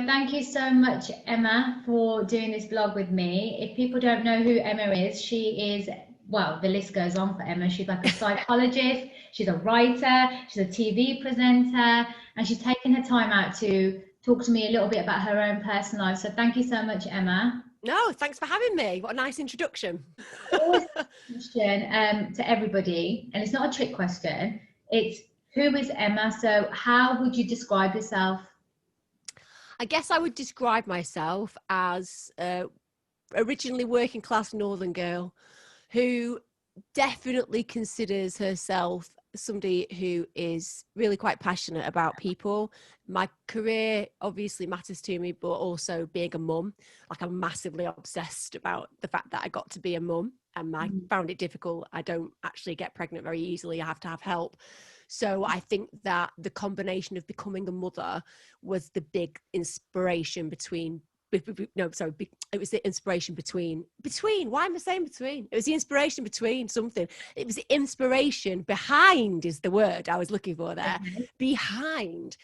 Thank you so much, Emma, for doing this vlog with me. If people don't know who Emma is, she is, well, the list goes on for Emma. She's like a psychologist, she's a writer, she's a TV presenter, and she's taken her time out to talk to me a little bit about her own personal life. So thank you so much, Emma. No, thanks for having me. What a nice introduction. Always a question to everybody, and it's not a trick question. It's who is Emma? So how would you describe yourself? I guess I would describe myself as originally working class northern girl who definitely considers herself somebody who is really quite passionate about people. My career obviously matters to me, but also being a mum, like I'm massively obsessed about the fact that I got to be a mum, and I found it difficult. I don't actually get pregnant very easily. I have to have help. So I think that the combination of becoming a mother was the big inspiration between no, sorry, it was the inspiration between, why am I saying between? It was the inspiration between something. It was the inspiration behind is the word I was looking for there. Behind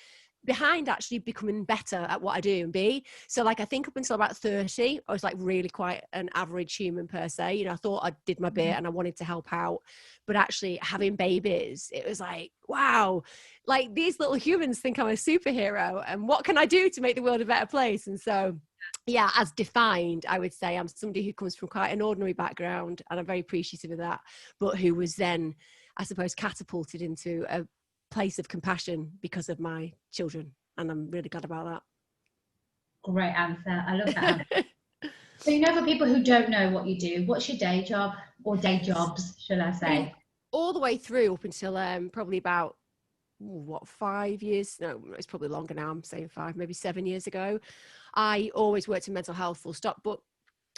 actually becoming better at what I do and be. So like, I think up until about 30, I was like really quite an average human per se. You know, I thought I did my bit and I wanted to help out, but actually having babies, it was like, wow, like these little humans think I'm a superhero, and what can I do to make the world a better place? And so, yeah, as defined, I would say I'm somebody who comes from quite an ordinary background, and I'm very appreciative of that, but who was then, I suppose, catapulted into a place of compassion because of my children, and I'm really glad about that. Great answer. I love that answer. So, you know, for people who don't know what you do, what's your day job, or day jobs, should I say? I mean, all the way through up until probably about 5 years, no, it's probably longer now, I'm saying 5, maybe 7 years ago, I always worked in mental health, full stop. But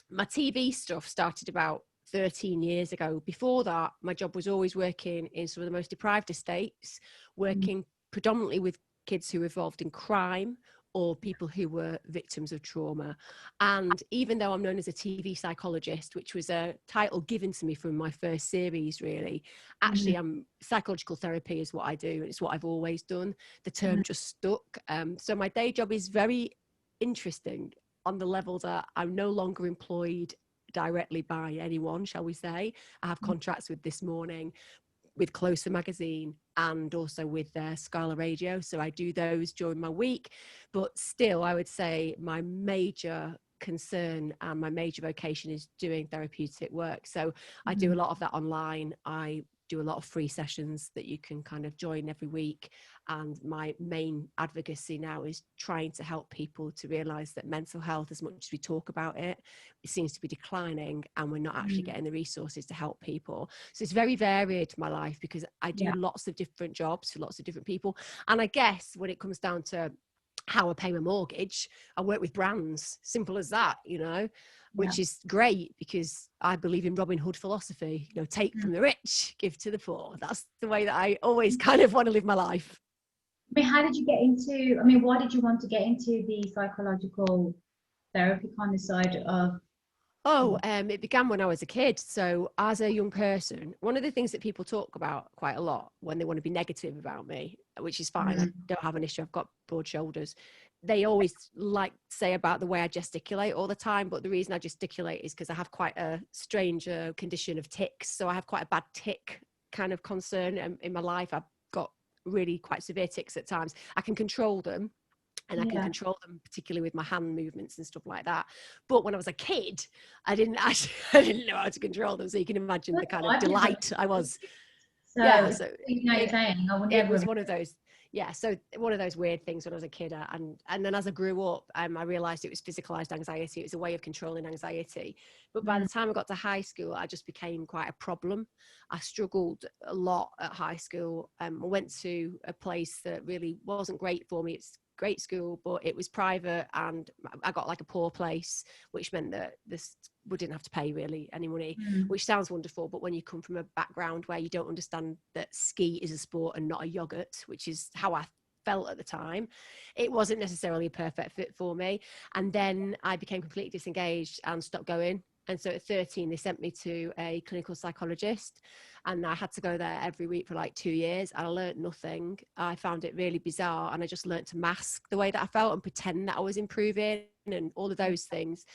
my TV stuff started about 13 years ago. Before that, my job was always working in some of the most deprived estates, working predominantly with kids who were involved in crime or people who were victims of trauma. And even though I'm known as a TV psychologist, which was a title given to me from my first series, really, actually psychological therapy is what I do. It's what I've always done. The term just stuck. So my day job is very interesting on the level that I'm no longer employed directly by anyone, shall we say. I have contracts with This Morning, with Closer magazine, and also with Scala Radio. So I do those during my week. But still, I would say my major concern and my major vocation is doing therapeutic work. So I do a lot of that online. I do a lot of free sessions that you can kind of join every week. And my main advocacy now is trying to help people to realize that mental health, as much as we talk about it, it seems to be declining, and we're not actually getting the resources to help people. So it's very varied, my life, because I do lots of different jobs for lots of different people. And I guess when it comes down to how I pay my mortgage, I work with brands, simple as that, you know, which is great because I believe in Robin Hood philosophy, you know, take from the rich, give to the poor. That's the way that I always kind of want to live my life. I mean, how did you get into, why did you want to get into the psychological therapy kind of side of? It began when I was a kid. So as a young person, one of the things that people talk about quite a lot when they want to be negative about me, which is fine, I don't have an issue, I've got broad shoulders. They always like say about the way I gesticulate all the time, but the reason I gesticulate is because I have quite a strange condition of tics. So I have quite a bad tic kind of concern in my life. I've got really quite severe tics at times. I can control them, and I can control them, particularly with my hand movements and stuff like that. But when I was a kid, I didn't know how to control them. So you can imagine the kind of delight I was. So you know, you're saying I would never. It was one of those. Yeah, so one of those weird things when I was a kid, and then as I grew up, I realised it was physicalised anxiety. It was a way of controlling anxiety. But by the time I got to high school, I just became quite a problem. I struggled a lot at high school. I went to a place that really wasn't great for me. It's great school, but it was private, and I got like a poor place, which meant that we didn't have to pay really any money, which sounds wonderful. But when you come from a background where you don't understand that ski is a sport and not a yogurt, which is how I felt at the time, it wasn't necessarily a perfect fit for me. And then I became completely disengaged and stopped going. And so at 13, they sent me to a clinical psychologist, and I had to go there every week for like 2 years. I learned nothing. I found it really bizarre, and I just learned to mask the way that I felt and pretend that I was improving and all of those things.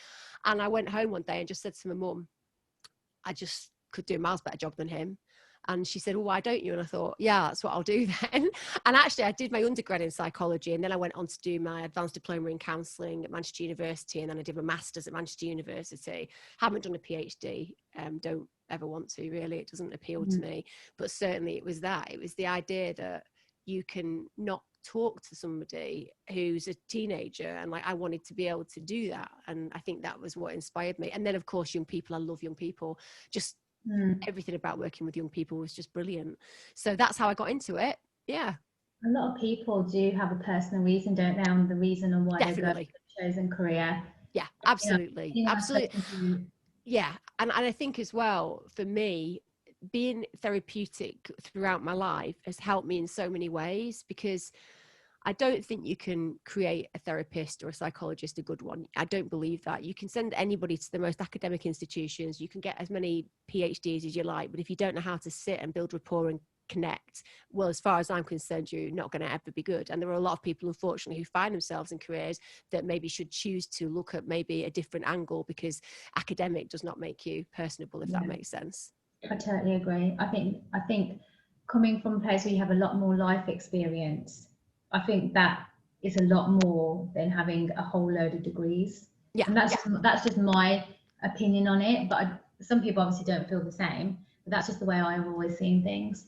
And I went home one day and just said to my mum, I just could do a miles better job than him. And she said, well, why don't you? And I thought, yeah, that's what I'll do then. And actually, I did my undergrad in psychology, and then I went on to do my advanced diploma in counselling at Manchester University, and then I did my master's at Manchester University. Haven't done a PhD, don't ever want to, really. It doesn't appeal to me. But certainly it was that. It was the idea that you can not talk to somebody who's a teenager, and like I wanted to be able to do that. And I think that was what inspired me. And then, of course, young people, I love young people. Just everything about working with young people was just brilliant. So that's how I got into it. Yeah. A lot of people do have a personal reason, don't they, on the reason on why they go for the chosen career. Yeah, absolutely. You know, absolutely. Yeah. And I think as well, for me, being therapeutic throughout my life has helped me in so many ways, because I don't think you can create a therapist or a psychologist a good one. I don't believe that. You can send anybody to the most academic institutions. You can get as many PhDs as you like. But if you don't know how to sit and build rapport and connect, well, as far as I'm concerned, you're not going to ever be good. And there are a lot of people, unfortunately, who find themselves in careers that maybe should choose to look at maybe a different angle, because academic does not make you personable, if that makes sense. I totally agree. I think coming from a place where you have a lot more life experience, I think that is a lot more than having a whole load of degrees. Yeah. And that's just my opinion on it. But some people obviously don't feel the same. But that's just the way I've always seen things.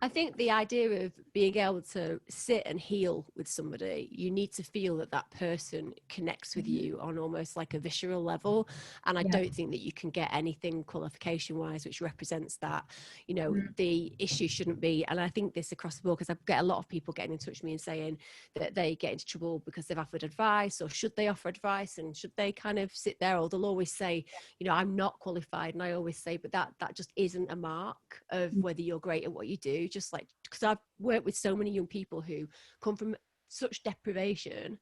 I think the idea of being able to sit and heal with somebody, you need to feel that that person connects with you on almost like a visceral level. And I don't think that you can get anything qualification wise which represents that. You know, the issue shouldn't be, and I think this across the board, because I get a lot of people getting in touch with me and saying that they get into trouble because they've offered advice, or should they offer advice, and should they kind of sit there, or they'll always say, you know, I'm not qualified. And I always say, but that just isn't a mark of whether you're great at what you do. Just like, because I've worked with so many young people who come from such deprivation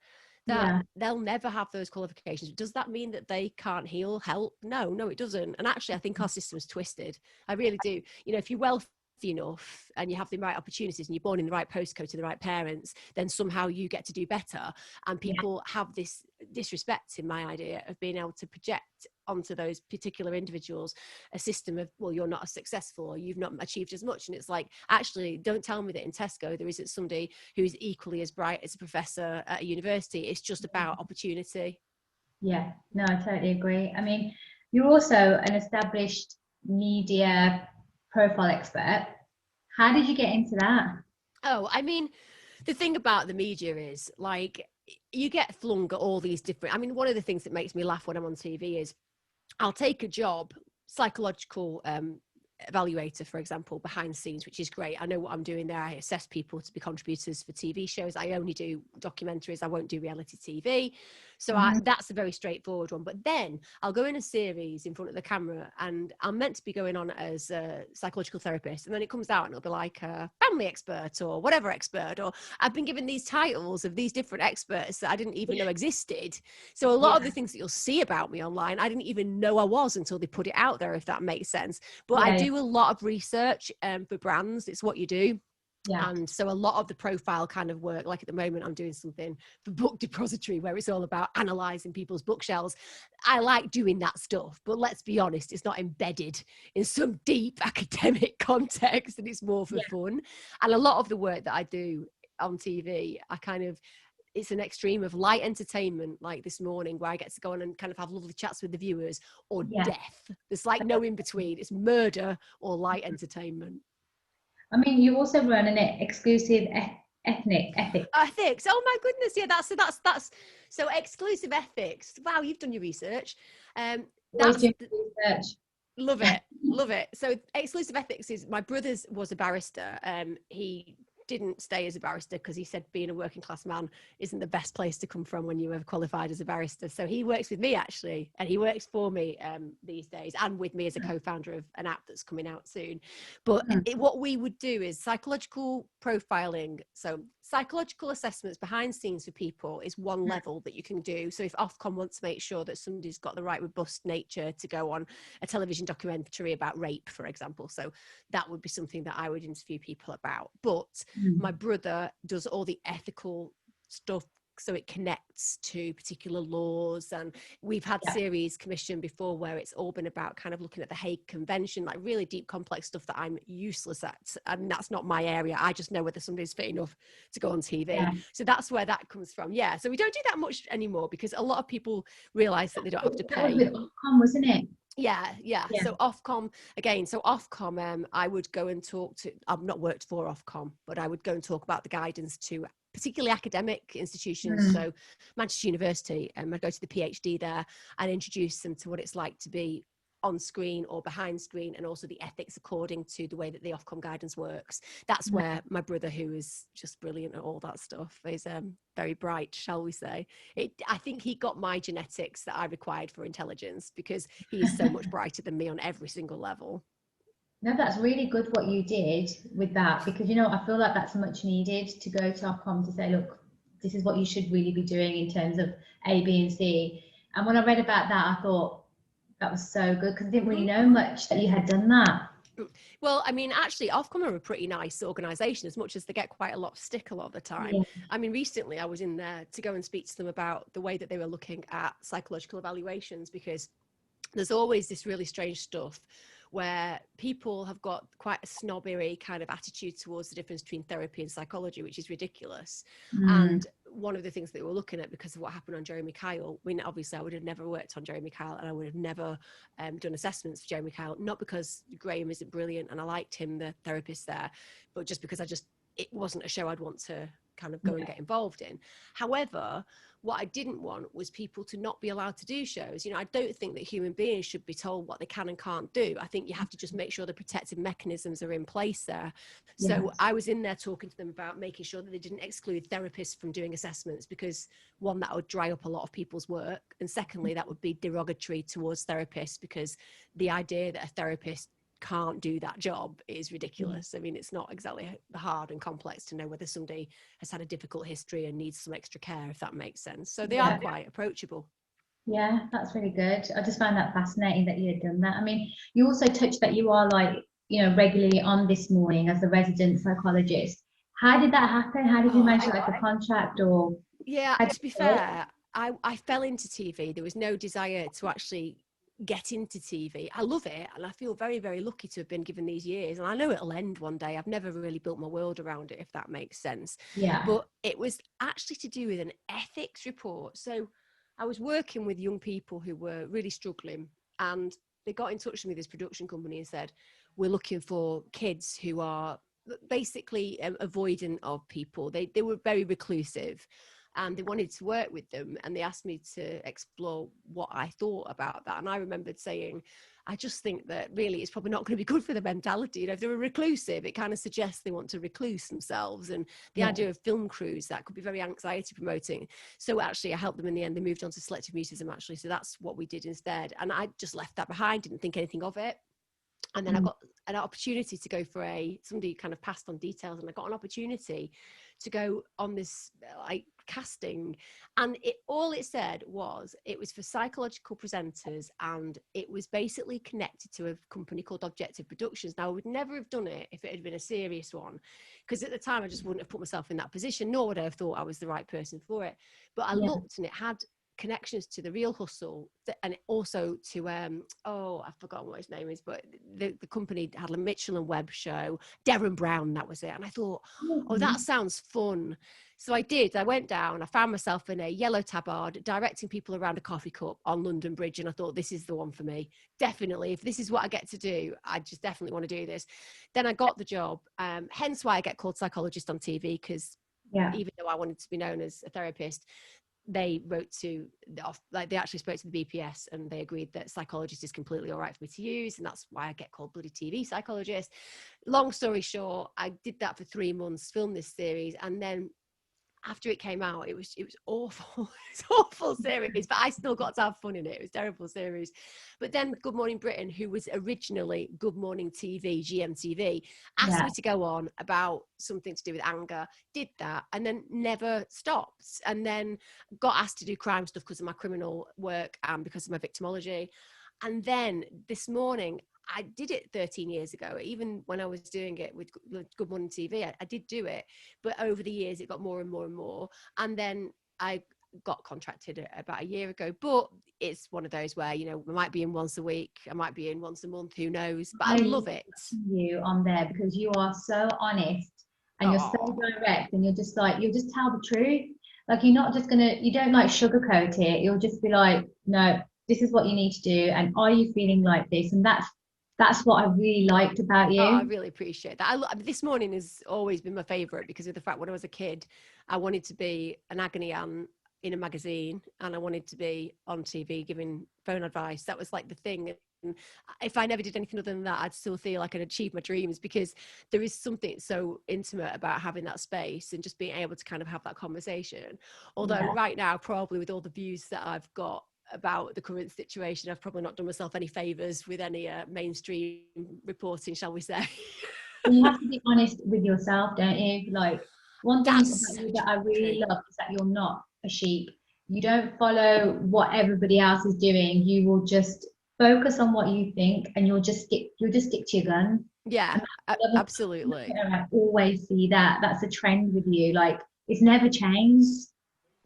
that they'll never have those qualifications. Does that mean that they can't help? No, it doesn't. And actually, I think our system's twisted. I really do. You know, if you're wealthy enough and you have the right opportunities and you're born in the right postcode to the right parents, then somehow you get to do better. And people have this disrespect, in my idea, of being able to project onto those particular individuals a system of, well, you're not as successful, or you've not achieved as much. And it's like, actually, don't tell me that in Tesco there isn't somebody who's equally as bright as a professor at a university. It's just about opportunity. Yeah, no, I totally agree. I mean, you're also an established media profile expert. How did you get into that? Oh, I mean, the thing about the media is, like, you get flung at all these different, I mean, one of the things that makes me laugh when I'm on TV is I'll take a job, psychological evaluator, for example, behind the scenes, which is great. I know what I'm doing there. I assess people to be contributors for TV shows. I only do documentaries. I won't do reality TV. So that's a very straightforward one. But then I'll go in a series in front of the camera, and I'm meant to be going on as a psychological therapist. And then it comes out and it'll be like a family expert or whatever expert, or I've been given these titles of these different experts that I didn't even know existed. So a lot of the things that you'll see about me online, I didn't even know I was until they put it out there, if that makes sense. But I do a lot of research for brands. It's what you do. And so a lot of the profile kind of work, like at the moment I'm doing something for Book Depository where it's all about analysing people's bookshelves. I like doing that stuff, but let's be honest, it's not embedded in some deep academic context, and it's more for fun. And a lot of the work that I do on TV, it's an extreme of light entertainment, like this morning, where I get to go on and kind of have lovely chats with the viewers, or death. There's like no in between. It's murder or light entertainment. I mean, you also run an exclusive ethics. Oh my goodness, yeah, that's so exclusive ethics. Wow, you've done your research. Research. Love it. So exclusive ethics is, my brother's was a barrister. He didn't stay as a barrister because he said being a working class man isn't the best place to come from when you have qualified as a barrister. So he works with me actually, and he works for me these days, and with me as a co-founder of an app that's coming out soon. But what we would do is psychological profiling. So psychological assessments behind scenes for people is one level that you can do. So if Ofcom wants to make sure that somebody's got the right robust nature to go on a television documentary about rape, for example, so that would be something that I would interview people about. But my brother does all the ethical stuff, so it connects to particular laws, and we've had series commissioned before where it's all been about kind of looking at the Hague Convention, like really deep complex stuff that I'm useless at, and that's not my area. I just know whether somebody's fit enough to go on TV. So that's where that comes from. So we don't do that much anymore because a lot of people realize that they don't have to pay. That was with Ofcom, wasn't it? Yeah. So Ofcom, again, I would go and talk to, I've not worked for Ofcom, but I would go and talk about the guidance to particularly academic institutions. So Manchester University, I'd go to the PhD there and introduce them to what it's like to be on screen or behind screen, and also the ethics according to the way that the Ofcom guidance works. That's where my brother, who is just brilliant at all that stuff, is very bright, shall we say. I think he got my genetics that I required for intelligence, because he is so much brighter than me on every single level. No, that's really good what you did with that, because, you know, I feel like that's much needed to go to Ofcom to say, look, this is what you should really be doing in terms of A, B, and C. And when I read about that, I thought that was so good, because I didn't really know much that you had done that. Well, I mean, actually, Ofcom are a pretty nice organisation, as much as they get quite a lot of stick a lot of the time. I mean, recently I was in there to go and speak to them about the way that they were looking at psychological evaluations, because there's always this really strange stuff where people have got quite a snobbery kind of attitude towards the difference between therapy and psychology, which is ridiculous. And one of the things that we're looking at, because of what happened on Jeremy Kyle, I mean, obviously I would have never worked on Jeremy Kyle, and I would have never done assessments for Jeremy Kyle, not because Graham isn't brilliant and I liked him, the therapist there, but just because it wasn't a show I'd want to kind of go and get involved in. However, what I didn't want was people to not be allowed to do shows. You know, I don't think that human beings should be told what they can and can't do. I think you have to just make sure the protective mechanisms are in place there. So I was in there talking to them about making sure that they didn't exclude therapists from doing assessments, because one, that would dry up a lot of people's work, and secondly, that would be derogatory towards therapists, because the idea that a therapist can't do that job is ridiculous. I mean, it's not exactly hard and complex to know whether somebody has had a difficult history and needs some extra care, if that makes sense. So they are quite approachable. Yeah, that's really good. I just found that fascinating that you had done that. I mean, you also touched that you are, like, you know, regularly on This Morning as the resident psychologist. How did that happen? How did you manage to get the contract? Or to be fair, I fell into TV. There was no desire to actually get into TV. I love it, and I feel very, very lucky to have been given these years, and I know it'll end one day. I've never really built my world around it, if that makes sense. But it was actually to do with an ethics report. So I was working with young people who were really struggling, and they got in touch with me, this production company, and said, we're looking for kids who are basically avoidant of people. They were very reclusive, and they wanted to work with them, and they asked me to explore what I thought about that. And I remembered saying, I just think that really it's probably not going to be good for the mentality. You know, if they're reclusive, it kind of suggests they want to recluse themselves, and the idea of film crews, that could be very anxiety promoting. So actually I helped them in the end. They moved on to selective mutism, actually. So that's what we did instead. And I just left that behind, didn't think anything of it. And then I got an opportunity to go for somebody kind of passed on details, and I got an opportunity to go on this like casting, and all it said was it was for psychological presenters, and it was basically connected to a company called Objective Productions. Now, I would never have done it if it had been a serious one, because at the time I just wouldn't have put myself in that position, nor would I have thought I was the right person for it. But I looked, and it had connections to The Real Hustle, and also to I've forgotten what his name is, but the company had a Mitchell and Webb show, Derren Brown, that was it. And I thought, that sounds fun. So I went down, I found myself in a yellow tabard directing people around a coffee cup on London Bridge, and I thought, this is the one for me, definitely. If this is what I get to do, I just definitely want to do this. Then I got the job, hence why I get called Psychologist on TV, because even though I wanted to be known as a therapist, they wrote to they actually spoke to the BPS and they agreed that Psychologist is completely all right for me to use, and that's why I get called bloody TV Psychologist. Long story short, I did that for 3 months, filmed this series, and then after it came out, it was awful. It's awful series, but I still got to have fun in it. It was a terrible series. But then Good Morning Britain, who was originally Good Morning TV, GMTV, asked me to go on about something to do with anger, did that, and then never stopped. And then got asked to do crime stuff because of my criminal work and because of my victimology. And then this morning, I did it 13 years ago. Even when I was doing it with Good Morning TV, I did do it. But over the years, it got more and more and more. And then I got contracted about a year ago. But it's one of those where, you know, I might be in once a week. I might be in once a month. Who knows? But I love it. You on there because you are so honest and you're so direct and you're just like, you'll just tell the truth. Like, you're not just you don't like sugarcoat it. You'll just be like, no, this is what you need to do. And are you feeling like this? And that's what I really liked about you. I really appreciate that. This morning has always been my favourite because of the fact when I was a kid, I wanted to be an agony aunt in a magazine and I wanted to be on TV giving phone advice. That was like the thing. And if I never did anything other than that, I'd still feel like I'd achieved my dreams because there is something so intimate about having that space and just being able to kind of have that conversation. Although right now, probably with all the views that I've got about the current situation, I've probably not done myself any favours with any mainstream reporting, shall we say. You have to be honest with yourself, don't you? Like, one thing about you that I really love is that you're not a sheep. You don't follow what everybody else is doing. You will just focus on what you think and you'll just stick to your gun. Yeah, absolutely. I always see that. That's a trend with you. Like, it's never changed.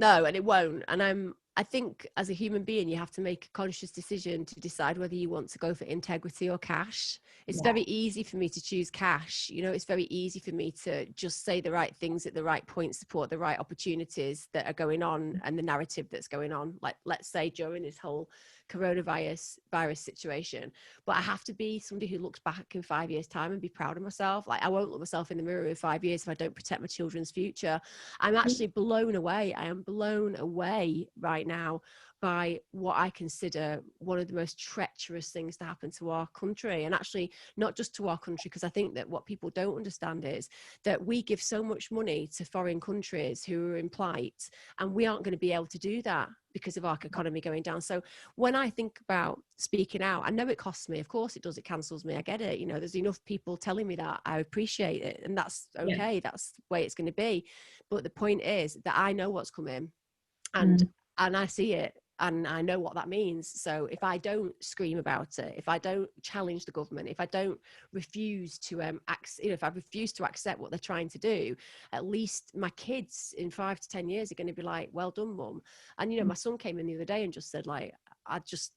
No, and it won't. And I think as a human being, you have to make a conscious decision to decide whether you want to go for integrity or cash. It's very easy for me to choose cash. You know, it's very easy for me to just say the right things at the right point, support the right opportunities that are going on and the narrative that's going on. Like, let's say during this whole coronavirus situation, but I have to be somebody who looks back in 5 years' time and be proud of myself. Like, I won't look myself in the mirror in 5 years if I don't protect my children's future. I'm actually blown away. I am blown away right now by what I consider one of the most treacherous things to happen to our country, and actually not just to our country, because I think that what people don't understand is that we give so much money to foreign countries who are in plight, and we aren't going to be able to do that because of our economy going down. So when I think about speaking out, I know it costs me. Of course it does. It cancels me. I get it. You know, there's enough people telling me that. I appreciate it. And that's okay. That's the way it's going to be. But the point is that I know what's coming and I see it. And I know what that means. So if I don't scream about it, if I don't challenge the government, if I don't refuse to if I refuse to accept what they're trying to do, at least my kids in 5 to 10 years are going to be like, well done, mum. And, you know, my son came in the other day and just said, like, I just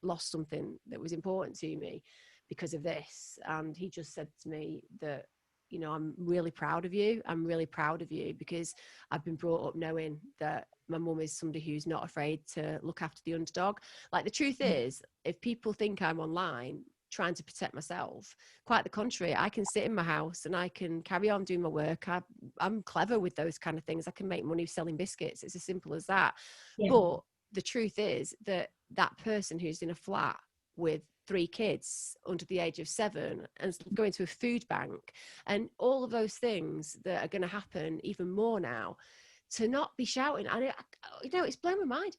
lost something that was important to me because of this. And he just said to me that, you know, I'm really proud of you. I'm really proud of you because I've been brought up knowing that my mum is somebody who's not afraid to look after the underdog. Like, the truth is, if people think I'm online trying to protect myself, quite the contrary. I can sit in my house and I can carry on doing my work. I'm clever with those kind of things. I can make money selling biscuits. It's as simple as that. But the truth is that that person who's in a flat with 3 kids under the age of 7 and going to a food bank and all of those things that are going to happen even more now, to not be shouting. And you know, it's blown my mind.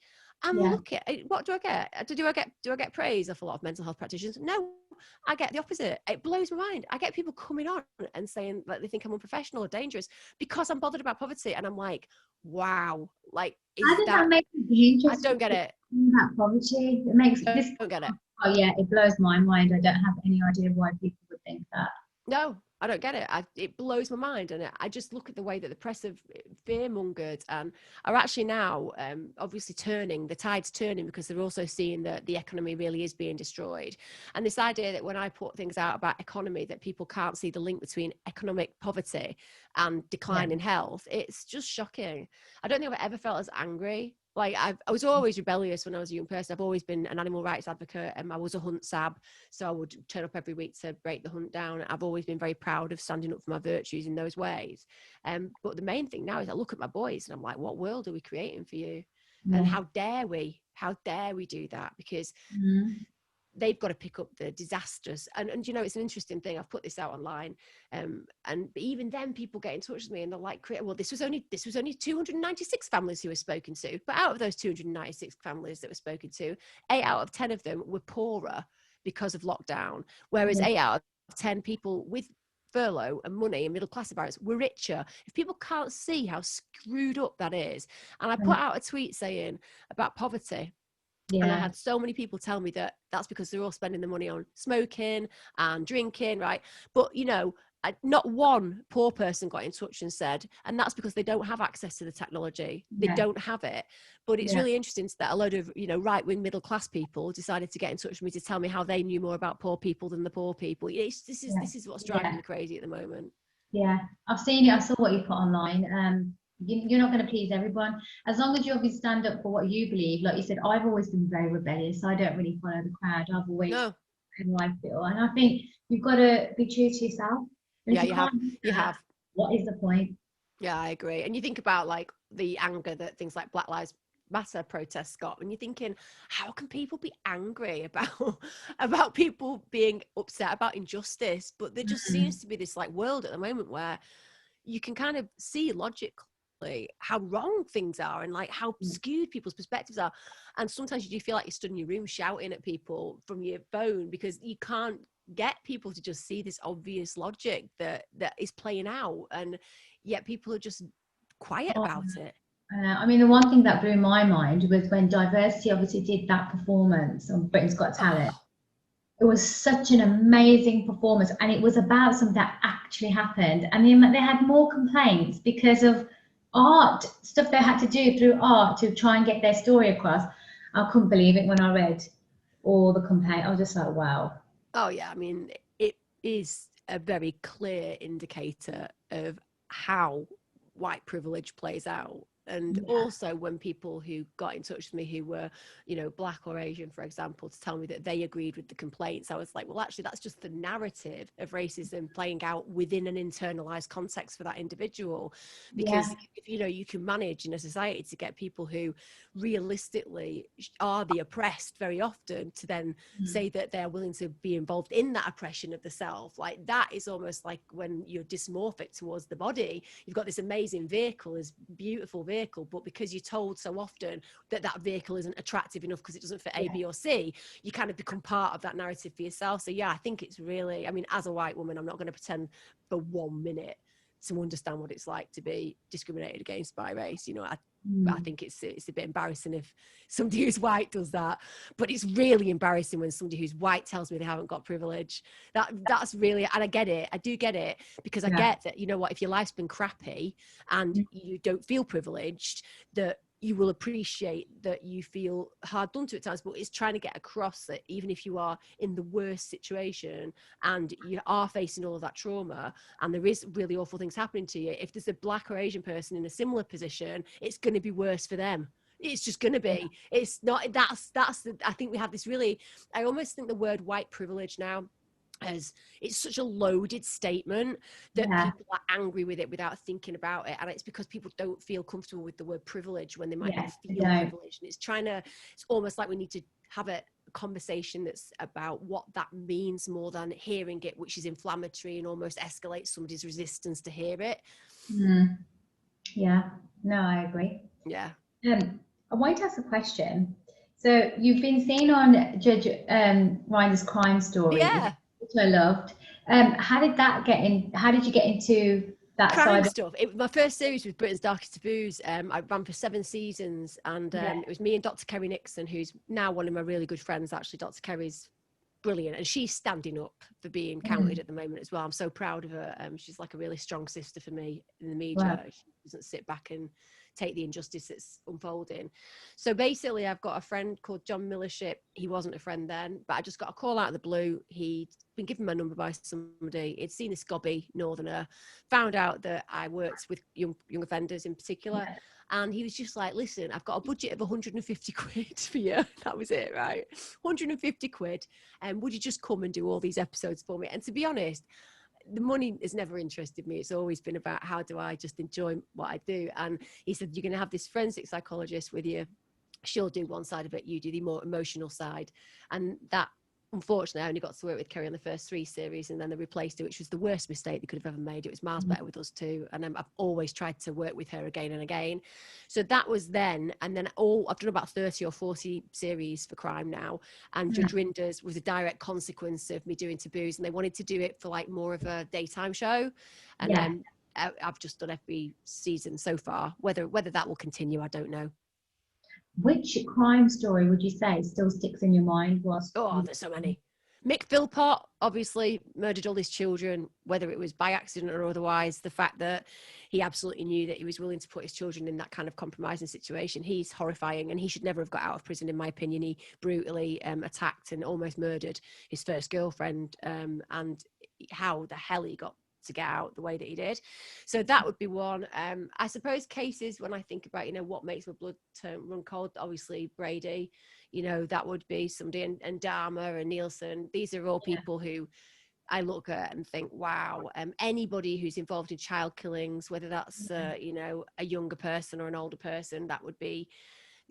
Look at what do I get? Do I get praise off a lot of mental health practitioners? No, I get the opposite. It blows my mind. I get people coming on and saying that they think I'm unprofessional or dangerous because I'm bothered about poverty, and I'm like, wow, like, how does that make you interested? I don't get it. That poverty, it makes I this. Don't get it. Oh yeah, it blows my mind. I don't have any idea why people would think that. No, I don't get it. It blows my mind. And I just look at the way that the press have fear-mongered and are actually now obviously the tide's turning because they're also seeing that the economy really is being destroyed. And this idea that when I put things out about economy, that people can't see the link between economic poverty and decline in health, it's just shocking. I don't think I've ever felt as angry. Like, I was always rebellious when I was a young person. I've always been an animal rights advocate, and I was a hunt sab, so I would turn up every week to break the hunt down. I've always been very proud of standing up for my virtues in those ways. But the main thing now is I look at my boys and I'm like, what world are we creating for you? And Yeah. how dare we do that? Because Mm. they've got to pick up the disasters. And you know, it's an interesting thing. I've put this out online, and even then people get in touch with me and they're like, well, this was only 296 families who were spoken to, but out of those 296 families that were spoken to, 8 out of 10 of them were poorer because of lockdown, whereas Yeah. 8 out of 10 people with furlough and money and middle class environments were richer. If people can't see how screwed up that is, and I put out a tweet saying about poverty, and I Yeah. had so many people tell me that that's because they're all spending the money on smoking and drinking, right? But, you know, not one poor person got in touch and said, and that's because they don't have access to the technology. They Yeah. don't have it. But it's Yeah. really interesting that a load of, you know, right-wing middle-class people decided to get in touch with me to tell me how they knew more about poor people than the poor people. This is what's driving me crazy at the moment. Yeah, I've seen it. I saw what you put online. You're not going to please everyone. As long as you obviously stand up for what you believe. Like you said, I've always been very rebellious. I don't really follow the crowd. I've always No. been how I feel. And I think you've got to be true to yourself. And Yeah, if you can't do you that, have. what is the point? Yeah, I agree. And you think about like the anger that things like Black Lives Matter protests got, and you're thinking, how can people be angry about about people being upset about injustice? But there just Mm. seems to be this like world at the moment where you can kind of see logically how wrong things are and like how skewed people's perspectives are. And sometimes you do feel like you're stood in your room shouting at people from your phone because you can't get people to just see this obvious logic that is playing out, and yet people are just quiet Oh, about it. I mean, the one thing that blew my mind was when Diversity obviously did that performance on Britain's Got Talent. Oh, It was such an amazing performance, and it was about something that actually happened. And they had more complaints because of art, stuff they had to do through art to try and get their story across. I couldn't believe it when I read all the complaints. I was just like, wow. oh yeah, I mean, it is a very clear indicator of how white privilege plays out. And Yeah, also when people who got in touch with me who were, you know, Black or Asian, for example, to tell me that they agreed with the complaints, I was like, well, actually, that's just the narrative of racism playing out within an internalized context for that individual. yeah, Because, you know, you can manage in a society to get people who realistically are the oppressed very often to then say that they're willing to be involved in that oppression of the self. Like that is almost like when you're dysmorphic towards the body, you've got this amazing vehicle, this beautiful vehicle, but because you're told so often that that vehicle isn't attractive enough because it doesn't fit A, B or C, you kind of become part of that narrative for yourself. So yeah, I think it's really, I mean, as a white woman, I'm not going to pretend for 1 minute to understand what it's like to be discriminated against by race. You know, I think it's a bit embarrassing if somebody who's white does that, but it's really embarrassing when somebody who's white tells me they haven't got privilege. That's really, and I get it. I do get it, because I get that, you know what, if your life's been crappy and you don't feel privileged, that you will appreciate that you feel hard done to at times, but it's trying to get across that even if you are in the worst situation and you are facing all of that trauma and there is really awful things happening to you, if there's a Black or Asian person in a similar position, it's going to be worse for them. It's just going to be. It's not, I think we have this really, I almost think the word white privilege now, as it's such a loaded statement that people are angry with it without thinking about it, and it's because people don't feel comfortable with the word privilege when they might not feel privileged. And it's almost like we need to have a conversation that's about what that means more than hearing it, which is inflammatory and almost escalates somebody's resistance to hear it. Yeah, no, I agree. Yeah. I wanted to ask a question. So you've been seen on Judge Rinder's crime story, Yeah. which I loved. How did that get in? How did you get into that Crime side? stuff. My first series was Britain's Taboos. I ran for 7 seasons, and it was me and Dr. Kerry Nixon, who's now one of my really good friends. Actually, Dr. Kerry's brilliant, and she's standing up for being counted at the moment as well. I'm so proud of her. She's like a really strong sister for me in the media. She doesn't sit back and take the injustice that's unfolding. So basically, I've got a friend called John Millership. He wasn't a friend then, but I just got a call out of the blue. He'd been given my number by somebody. He'd seen this gobby northerner, found out that I worked with young offenders in particular. And he was just like, listen, I've got a budget of 150 quid for you. That was it, right? 150 quid. And would you just come and do all these episodes for me? And to be honest, the money has never interested me. It's always been about how do I just enjoy what I do. And he said, you're going to have this forensic psychologist with you she'll do one side of it, you do the more emotional side. And that, unfortunately, I only got to work with Kerry on the first 3 series, and then they replaced her, which was the worst mistake they could have ever made. It was miles better with us too. And I've always tried to work with her again and again. So that was then. And then I've done about 30 or 40 series for crime now. And Judge Rinder's was a direct consequence of me doing Taboos. And they wanted to do it for like more of a daytime show. And I've just done every season so far. Whether that will continue, I don't know. Which crime story would you say still sticks in your mind? There's so many. Mick Philpott obviously murdered all his children, whether it was by accident or otherwise. The fact that he absolutely knew that he was willing to put his children in that kind of compromising situation, he's horrifying, and he should never have got out of prison, in my opinion. He brutally attacked and almost murdered his first girlfriend, and how the hell he got to get out the way that he did. So that would be one. I suppose cases, when I think about, what makes my blood run cold, obviously Brady, that would be somebody, and Dahmer and Nielsen. These are all people who I look at and think, wow. Anybody who's involved in child killings, whether that's a younger person or an older person, that would be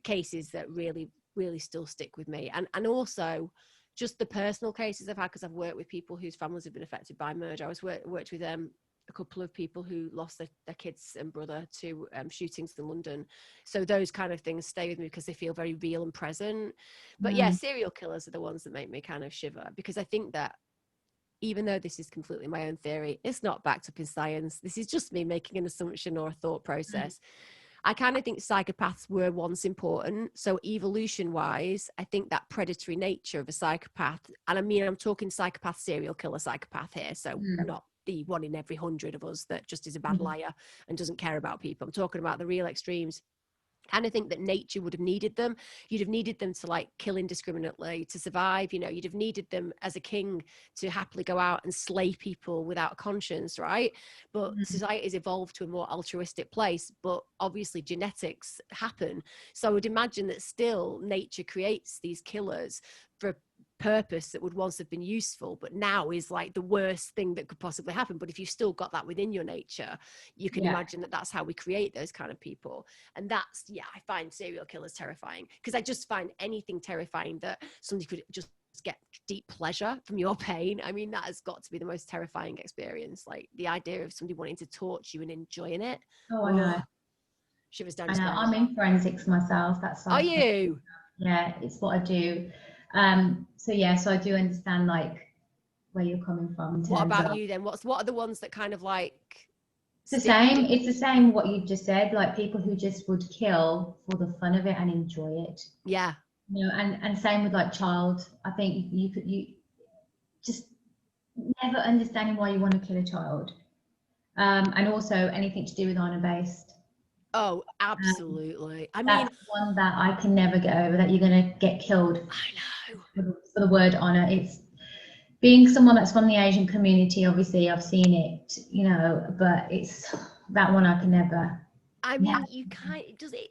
cases that really, really still stick with me. And also just the personal cases I've had, because I've worked with people whose families have been affected by murder. I worked with a couple of people who lost their kids and brother to shootings in London. So those kind of things stay with me because they feel very real and present. But yeah, serial killers are the ones that make me kind of shiver, because I think that, even though this is completely my own theory, it's not backed up in science. This is just me making an assumption or a thought process. I kind of think psychopaths were once important. So evolution wise, I think that predatory nature of a psychopath, and I mean, I'm talking psychopath, serial killer psychopath here. So not the 1 in every 100 of us that just is a bad liar and doesn't care about people. I'm talking about the real extremes. And I think that nature would have needed them. You'd have needed them to like kill indiscriminately to survive. You'd have needed them as a king to happily go out and slay people without a conscience, right? But society's evolved to a more altruistic place. But obviously genetics happen. So I would imagine that still nature creates these killers for a purpose that would once have been useful, but now is like the worst thing that could possibly happen. But if you've still got that within your nature, you can imagine that that's how we create those kind of people. And that's, I find serial killers terrifying, because I just find anything terrifying that somebody could just get deep pleasure from your pain. I mean, that has got to be the most terrifying experience. Like the idea of somebody wanting to torture you and enjoying it. I know. Shivers down. I know. I'm in forensics myself. That's Are you? Yeah, it's what I do. So I do understand like where you're coming from. What about you then? What are the ones that kind of like? It's the same. It's the same what you've just said. Like people who just would kill for the fun of it and enjoy it. Yeah. And same with like child. I think you just never understanding why you want to kill a child. And also anything to do with honor-based. Oh, absolutely. I mean, that's one that I can never get over, that you're going to get killed. I know. For the word honor. It's being someone that's from the Asian community, obviously I've seen it, but it's that one I can never. I mean, it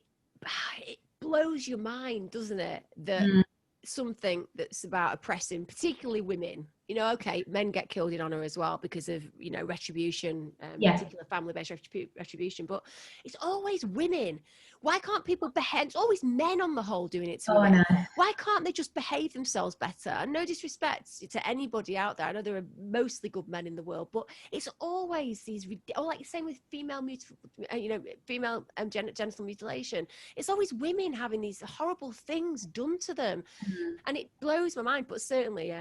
blows your mind, doesn't it? That something that's about oppressing, particularly women, okay, men get killed in honor as well because of, retribution, particular family-based retribution, but it's always women. Why can't people behave? It's always men on the whole doing it to women. I know. Why can't they just behave themselves better? And no disrespect to anybody out there. I know there are mostly good men in the world, but it's always these, like same with female genital mutilation. It's always women having these horrible things done to them. And it blows my mind. But certainly,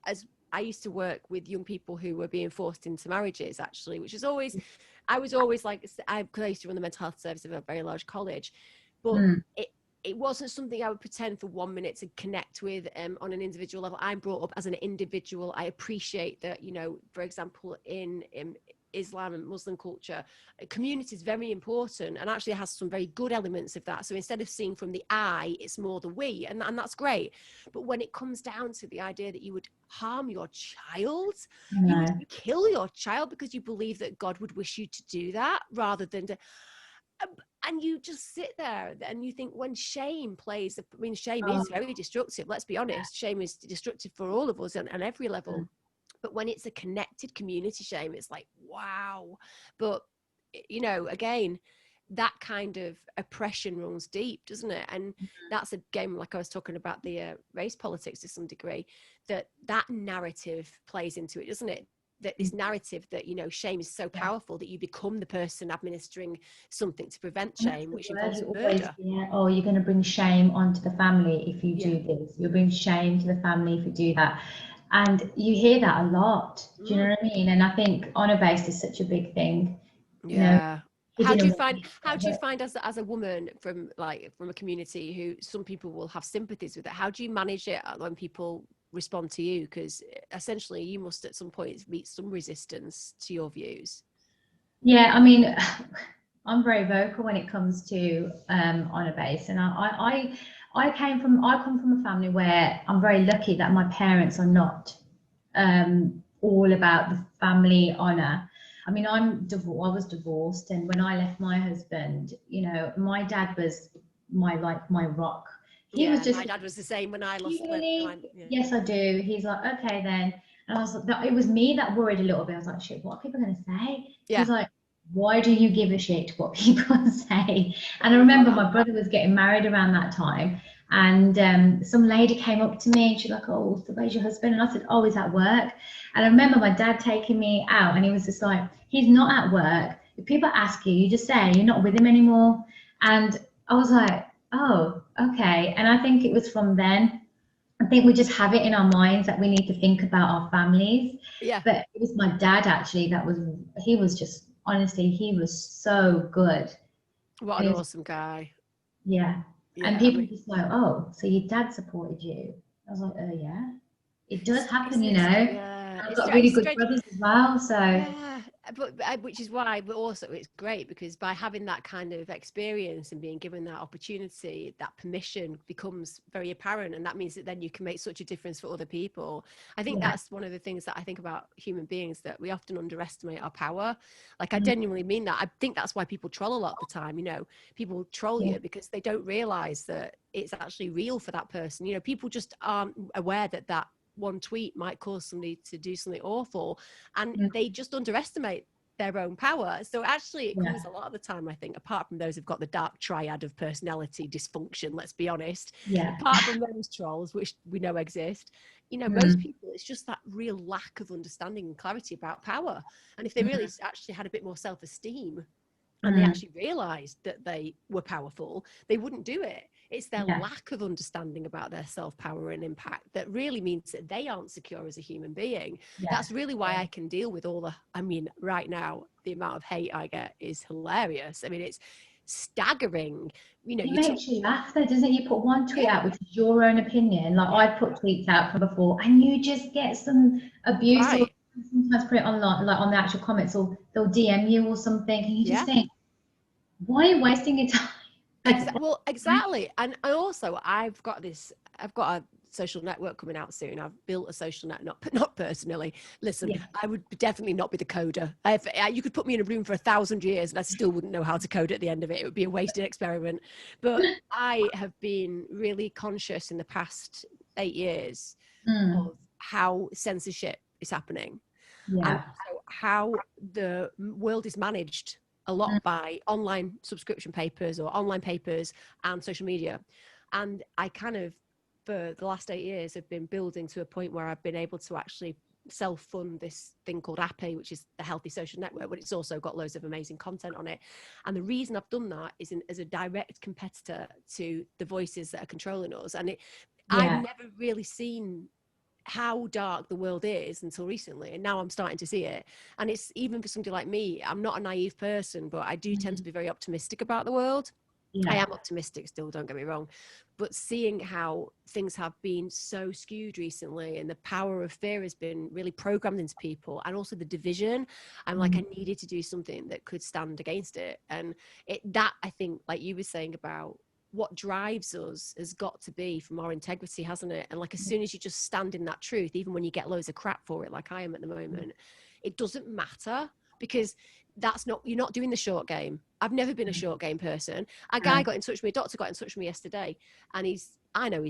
as I used to work with young people who were being forced into marriages, actually, which is always, I was always like, because I used to run the mental health service of a very large college, but it wasn't something I would pretend for 1 minute to connect with on an individual level. I'm brought up as an individual. I appreciate that, for example, in Islam and Muslim culture, community is very important, and actually has some very good elements of that. So instead of seeing from the I, it's more the we, and that's great. But when it comes down to the idea that you would harm your child, you would kill your child because you believe that God would wish you to do that, rather than to, and you just sit there and you think, when shame plays, shame is very destructive, let's be honest. Shame is destructive for all of us on every level. But when it's a connected community shame, it's like, wow. But, again, that kind of oppression runs deep, doesn't it? And that's a game, like I was talking about the race politics to some degree, that narrative plays into it, doesn't it? That this narrative that, you know, shame is so powerful that you become the person administering something to prevent shame, which involves murder. Oh, you're going to bring shame onto the family if you do this. You'll bring shame to the family if you do that. And you hear that a lot. Do you know what I mean? And I think honor-based is such a big thing. You know, how do you find as a woman from a community who some people will have sympathies with it, how do you manage it when people respond to you? Because essentially you must at some point meet some resistance to your views. Yeah, I mean, I'm very vocal when it comes to honor-based, and I come from a family where I'm very lucky that my parents are not all about the family honor. I mean, I was divorced, and when I left my husband, you know, my dad was my rock. He was just, my dad was the same when I lost. Yes, I do. He's like, okay then. And I was like, it was me that worried a little bit. I was like, shit, what are people going to say? Yeah. He's like, why do you give a shit what people say? And I remember my brother was getting married around that time, and some lady came up to me and she's like, oh, so where's your husband? And I said, oh, he's at work. And I remember my dad taking me out, and he was just like, he's not at work. If people ask you, you just say you're not with him anymore. And I was like, oh, okay. And I think it was from then. I think we just have it in our minds that we need to think about our families. Yeah. But it was my dad actually he was just, honestly, he was so good. What an awesome guy. Yeah. And people just like, oh, so your dad supported you. I was like, oh yeah. It does happen, you know. Yeah. I've got really good brothers as well, so. Yeah, but which is why, but also it's great because by having that kind of experience and being given that opportunity, that permission becomes very apparent, and that means that then you can make such a difference for other people. I think that's one of the things that I think about human beings, that we often underestimate our power. Like, I genuinely mean that. I think that's why people troll a lot of the time. You know, people troll you because they don't realize that it's actually real for that person. You know, people just aren't aware that one tweet might cause somebody to do something awful, and they just underestimate their own power. So actually it comes a lot of the time, I think, apart from those who've got the dark triad of personality dysfunction, let's be honest, apart from those trolls, which we know exist, you know, most people, it's just that real lack of understanding and clarity about power. And if they really actually had a bit more self-esteem and they actually realized that they were powerful, they wouldn't do it. It's their lack of understanding about their self-power and impact that really means that they aren't secure as a human being. That's really why I can deal with I mean, right now, the amount of hate I get is hilarious. I mean, it's staggering. You know, it makes you laugh though, doesn't it? You put one tweet out, which is your own opinion. Like, I've put tweets out from before, and you just get some abuse, or sometimes put it online, like on the actual comments, or they'll DM you or something, and you just think, why are you wasting your time? Well, exactly. And also, I've got a social network coming out soon. I've built a social net, not personally. Listen, I would definitely not be the coder. You could put me in a room for 1,000 years and I still wouldn't know how to code at the end of it. It would be a wasted experiment. But I have been really conscious in the past 8 years of how censorship is happening. And also how the world is managed a lot by online subscription papers or online papers and social media. And I kind of, for the last 8 years, have been building to a point where I've been able to actually self-fund this thing called Appy, which is the Healthy Social Network, but it's also got loads of amazing content on it. And the reason I've done that is as a direct competitor to the voices that are controlling us. And I've never really seen how dark the world is until recently, and now I'm starting to see it. And it's, even for somebody like me, I'm not a naive person, but I do tend to be very optimistic about the world. I am optimistic still, don't get me wrong, but seeing how things have been so skewed recently, and the power of fear has been really programmed into people, and also the division, I'm like, I needed to do something that could stand against it. And that, I think, like you were saying about what drives us, has got to be from our integrity, hasn't it? And like, as soon as you just stand in that truth, even when you get loads of crap for it, like I am at the moment, it doesn't matter, because you're not doing the short game. I've never been a short game person. A guy got in touch with me, a doctor got in touch with me yesterday, and I know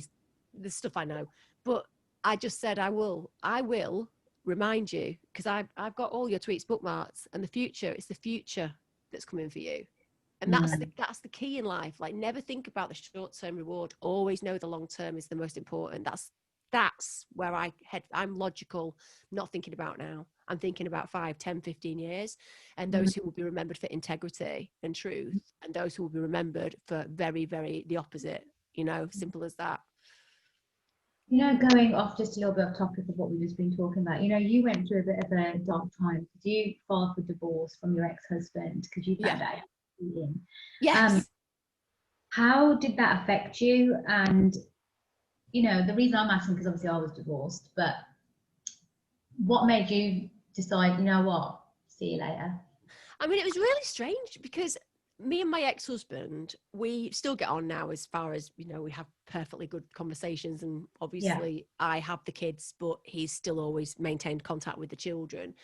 the stuff I know, but I just said, I will remind you, because I've got all your tweets bookmarked, and it's the future that's coming for you. And that's the key in life. Like, never think about the short-term reward. Always know the long-term is the most important. That's where I'm logical, not thinking about now. I'm thinking about 5, 10, 15 years, and those who will be remembered for integrity and truth, and those who will be remembered for very, very the opposite, simple as that. Going off just a little bit off topic of what we've just been talking about, you went through a bit of a dark time because you filed for divorce from your ex-husband because you found out he was cheating. Yes. How did that affect you? And, the reason I'm asking, because obviously I was divorced, but what made you decide, you know what, see you later? I mean, it was really strange because me and my ex-husband, we still get on now as far as, we have perfectly good conversations, and obviously I have the kids, but he's still always maintained contact with the children.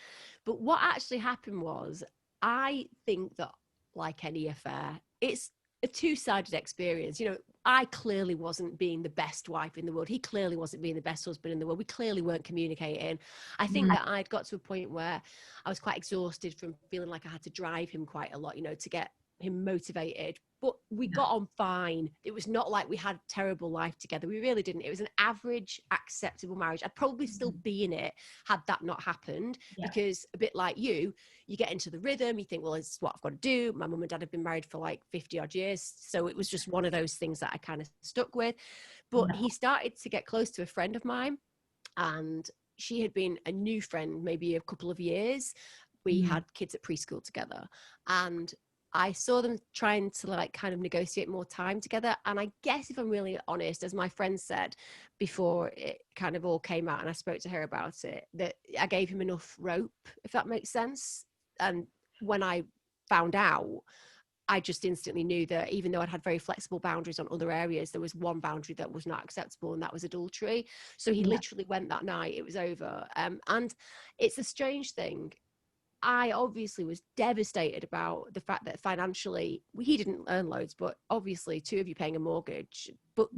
But what actually happened was, I think that, like any affair, it's a two-sided experience. I clearly wasn't being the best wife in the world. He clearly wasn't being the best husband in the world. We clearly weren't communicating. I think that I'd got to a point where I was quite exhausted from feeling like I had to drive him quite a lot, to get him motivated. But we got on fine. It was not like we had a terrible life together. We really didn't. It was an average, acceptable marriage. I'd probably still be in it had that not happened, because a bit like you get into the rhythm. You think, well, it's what I've got to do. My mum and dad have been married for like 50 odd years. So it was just one of those things that I kind of stuck with. But he started to get close to a friend of mine, and she had been a new friend maybe a couple of years. We had kids at preschool together, and I saw them trying to like kind of negotiate more time together. And I guess, if I'm really honest, as my friend said before it kind of all came out and I spoke to her about it, that I gave him enough rope, if that makes sense. And when I found out, I just instantly knew that even though I'd had very flexible boundaries on other areas, there was one boundary that was not acceptable, and that was adultery. So he literally went that night. It was over. And it's a strange thing. I obviously was devastated about the fact that financially he didn't earn loads, but obviously two of you paying a mortgage. But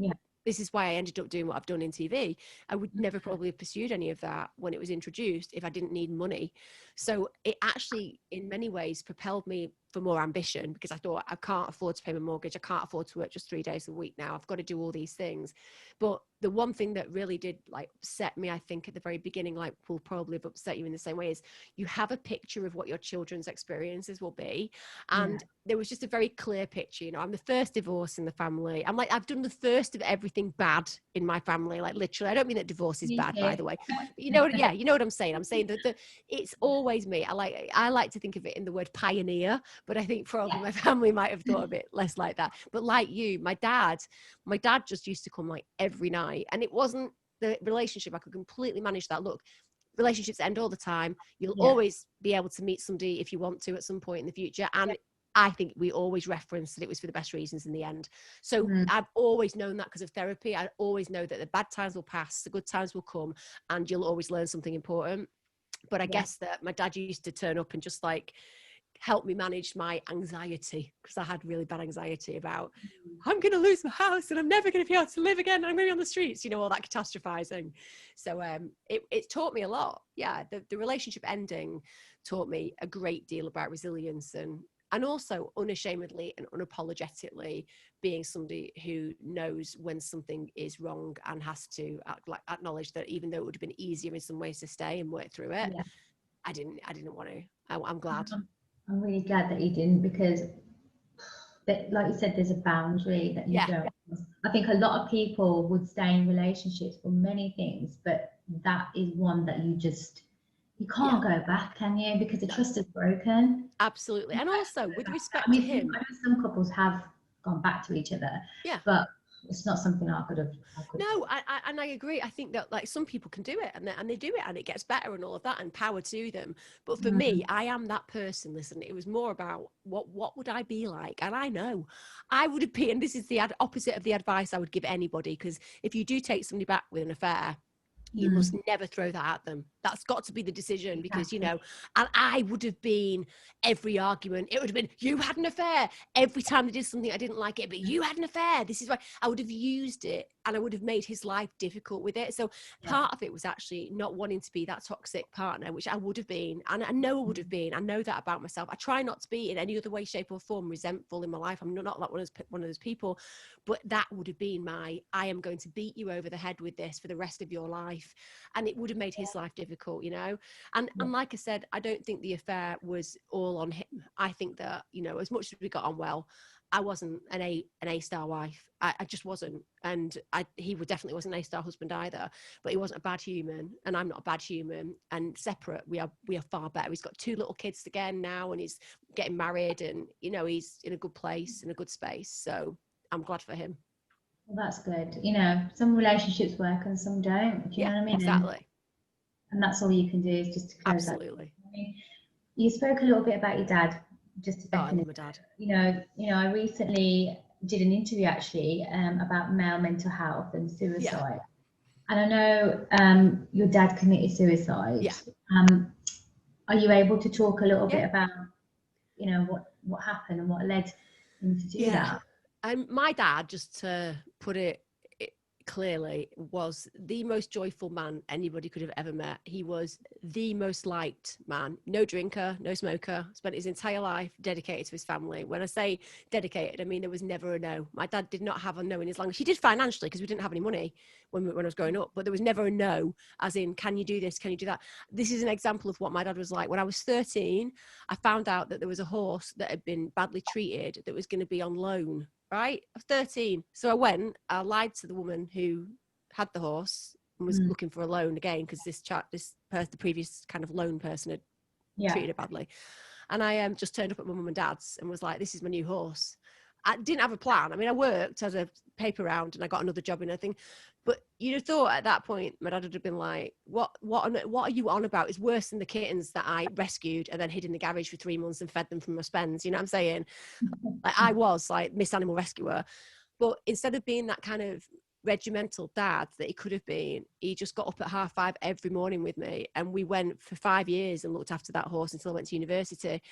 this is why I ended up doing what I've done in TV. I would never probably have pursued any of that when it was introduced if I didn't need money. So it actually, in many ways, propelled me for more ambition, because I thought, I can't afford to pay my mortgage. I can't afford to work just 3 days a week now. I've got to do all these things. But the one thing that really did like upset me, I think at the very beginning, like will probably have upset you in the same way, is you have a picture of what your children's experiences will be. And there was just a very clear picture. I'm the first divorce in the family. I'm like, I've done the first of everything bad in my family. Like literally, I don't mean that divorce is bad, by the way. But you know what I'm saying? I'm saying that it's always me. I like to think of it in the word pioneer, but I think probably my family might have thought a bit less like that. But like you, my dad just used to come like every night, and it wasn't the relationship. I could completely manage that. Look, relationships end all the time. You'll always be able to meet somebody if you want to at some point in the future. And I think we always referenced that it was for the best reasons in the end. So I've always known that because of therapy. I always know that the bad times will pass, the good times will come, and you'll always learn something important. But I guess that my dad used to turn up and just like help me manage my anxiety, because I had really bad anxiety about I'm going to lose my house and I'm never going to be able to live again. I'm going to be on the streets, all that catastrophizing. So it taught me a lot. Yeah, the relationship ending taught me a great deal about resilience and also unashamedly and unapologetically being somebody who knows when something is wrong and has to acknowledge that, even though it would have been easier in some ways to stay and work through it, I didn't want to. I'm glad. I'm really glad that you didn't, because like you said, there's a boundary that you don't. I think a lot of people would stay in relationships for many things, but that is one that you can't go back, can you? Because the trust is broken. Absolutely. And also with respect to him, I know some couples have gone back to each other, but it's not something I could. No, I agree. I think that like some people can do it and they do it and it gets better and all of that, and power to them. But for me, I am that person. Listen, it was more about what would I be like? And I know I would be, and this is the opposite of the advice I would give anybody, because if you do take somebody back with an affair, you must never throw that at them. That's got to be the decision, because, you Exactly. know, and I would have been every argument. It would have been, you had an affair. Every time they did something, I didn't like it, but you had an affair. This is why. I would have used it, and I would have made his life difficult with it. So part of it was actually not wanting to be that toxic partner, which I would have been. And I know I would have been. I know that about myself. I try not to be in any other way, shape or form resentful in my life. I'm not like one of those people, but that would have been I am going to beat you over the head with this for the rest of your life. And it would have made his life difficult, you know. And like I said, I don't think the affair was all on him. I think that, you know, as much as we got on well, I wasn't an A-star wife. I just wasn't. And he definitely wasn't an A-star husband either, but he wasn't a bad human, and I'm not a bad human. And separate, we are far better. He's got 2 little kids again now, and he's getting married, and, you know, he's in a good place, in a good space. So I'm glad for him. Well, that's good. You know, some relationships work and some don't. Do you know what I mean? Exactly. And that's all you can do, is just to close Absolutely. that. I mean, you spoke a little bit about your dad, just to I love my dad. You know, I recently did an interview actually about male mental health and suicide. And I know your dad committed suicide. Are you able to talk a little bit about, you know, what happened and what led him to do that? My dad, just to put it clearly, was the most joyful man anybody could have ever met. He was the most liked man. No drinker, no smoker, spent his entire life dedicated to his family. When I say dedicated, I mean there was never a no. My dad did not have a no in his language. He did financially, because we didn't have any money when I was growing up, but there was never a no, as in, can you do this, can you do that? This is an example of what my dad was like. When I was 13, I found out that there was a horse that had been badly treated that was going to be on loan. Right, I was 13. So I lied to the woman who had the horse and was looking for a loan again, because the previous kind of loan person had treated her badly. And I just turned up at my mum and dad's and was like, this is my new horse. I didn't have a plan. I mean, I worked as a paper round and I got another job in a thing. But you'd have thought at that point, my dad would have been like, what are you on about? It's worse than the kittens that I rescued and then hid in the garage for 3 months and fed them from my spends. You know what I'm saying? Like, I was like Miss Animal Rescuer. But instead of being that kind of regimental dad that he could have been, he just got up at 5:30 every morning with me. And we went for 5 years and looked after that horse until I went to university.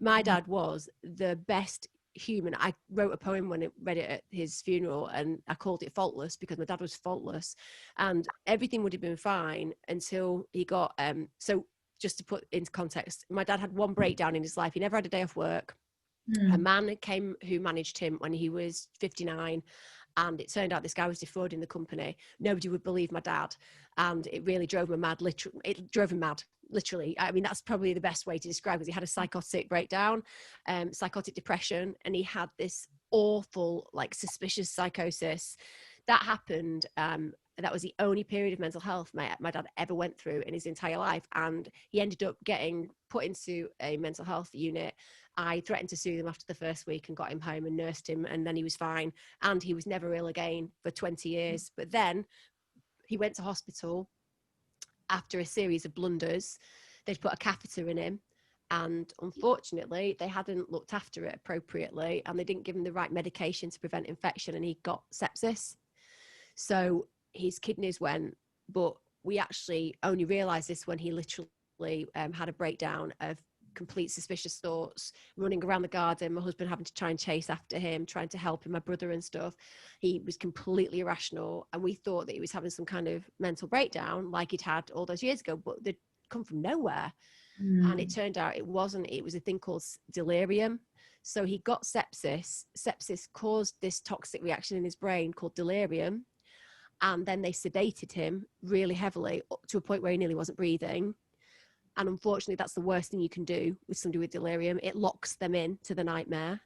My dad was the best human. I wrote a poem when I read it at his funeral, and I called it Faultless, because my dad was faultless, and everything would have been fine until he got so just to put into context, my dad had one breakdown in his life. He never had a day off work. A man came who managed him when he was 59, and it turned out this guy was defrauding the company. Nobody would believe my dad, and it really drove him mad. It drove him mad, literally. I mean, that's probably the best way to describe it. He had a psychotic breakdown, psychotic depression, and he had this awful, like, suspicious psychosis that happened. That was the only period of mental health my dad ever went through in his entire life, and he ended up getting put into a mental health unit. I threatened to sue them after the first week and got him home and nursed him, and then he was fine, and he was never ill again for 20 years. But then he went to hospital after a series of blunders. They'd put a catheter in him, and unfortunately they hadn't looked after it appropriately, and they didn't give him the right medication to prevent infection, and he got sepsis. So his kidneys went, but we actually only realized this when he literally had a breakdown of complete suspicious thoughts, running around the garden, my husband having to try and chase after him, trying to help him, my brother and stuff. He was completely irrational, and we thought that he was having some kind of mental breakdown like he'd had all those years ago, but they'd come from nowhere. And it turned out it wasn't. It was a thing called delirium. So he got sepsis. Sepsis caused this toxic reaction in his brain called delirium, and then they sedated him really heavily to a point where he nearly wasn't breathing. And unfortunately, that's the worst thing you can do with somebody with delirium. It locks them in to the nightmare.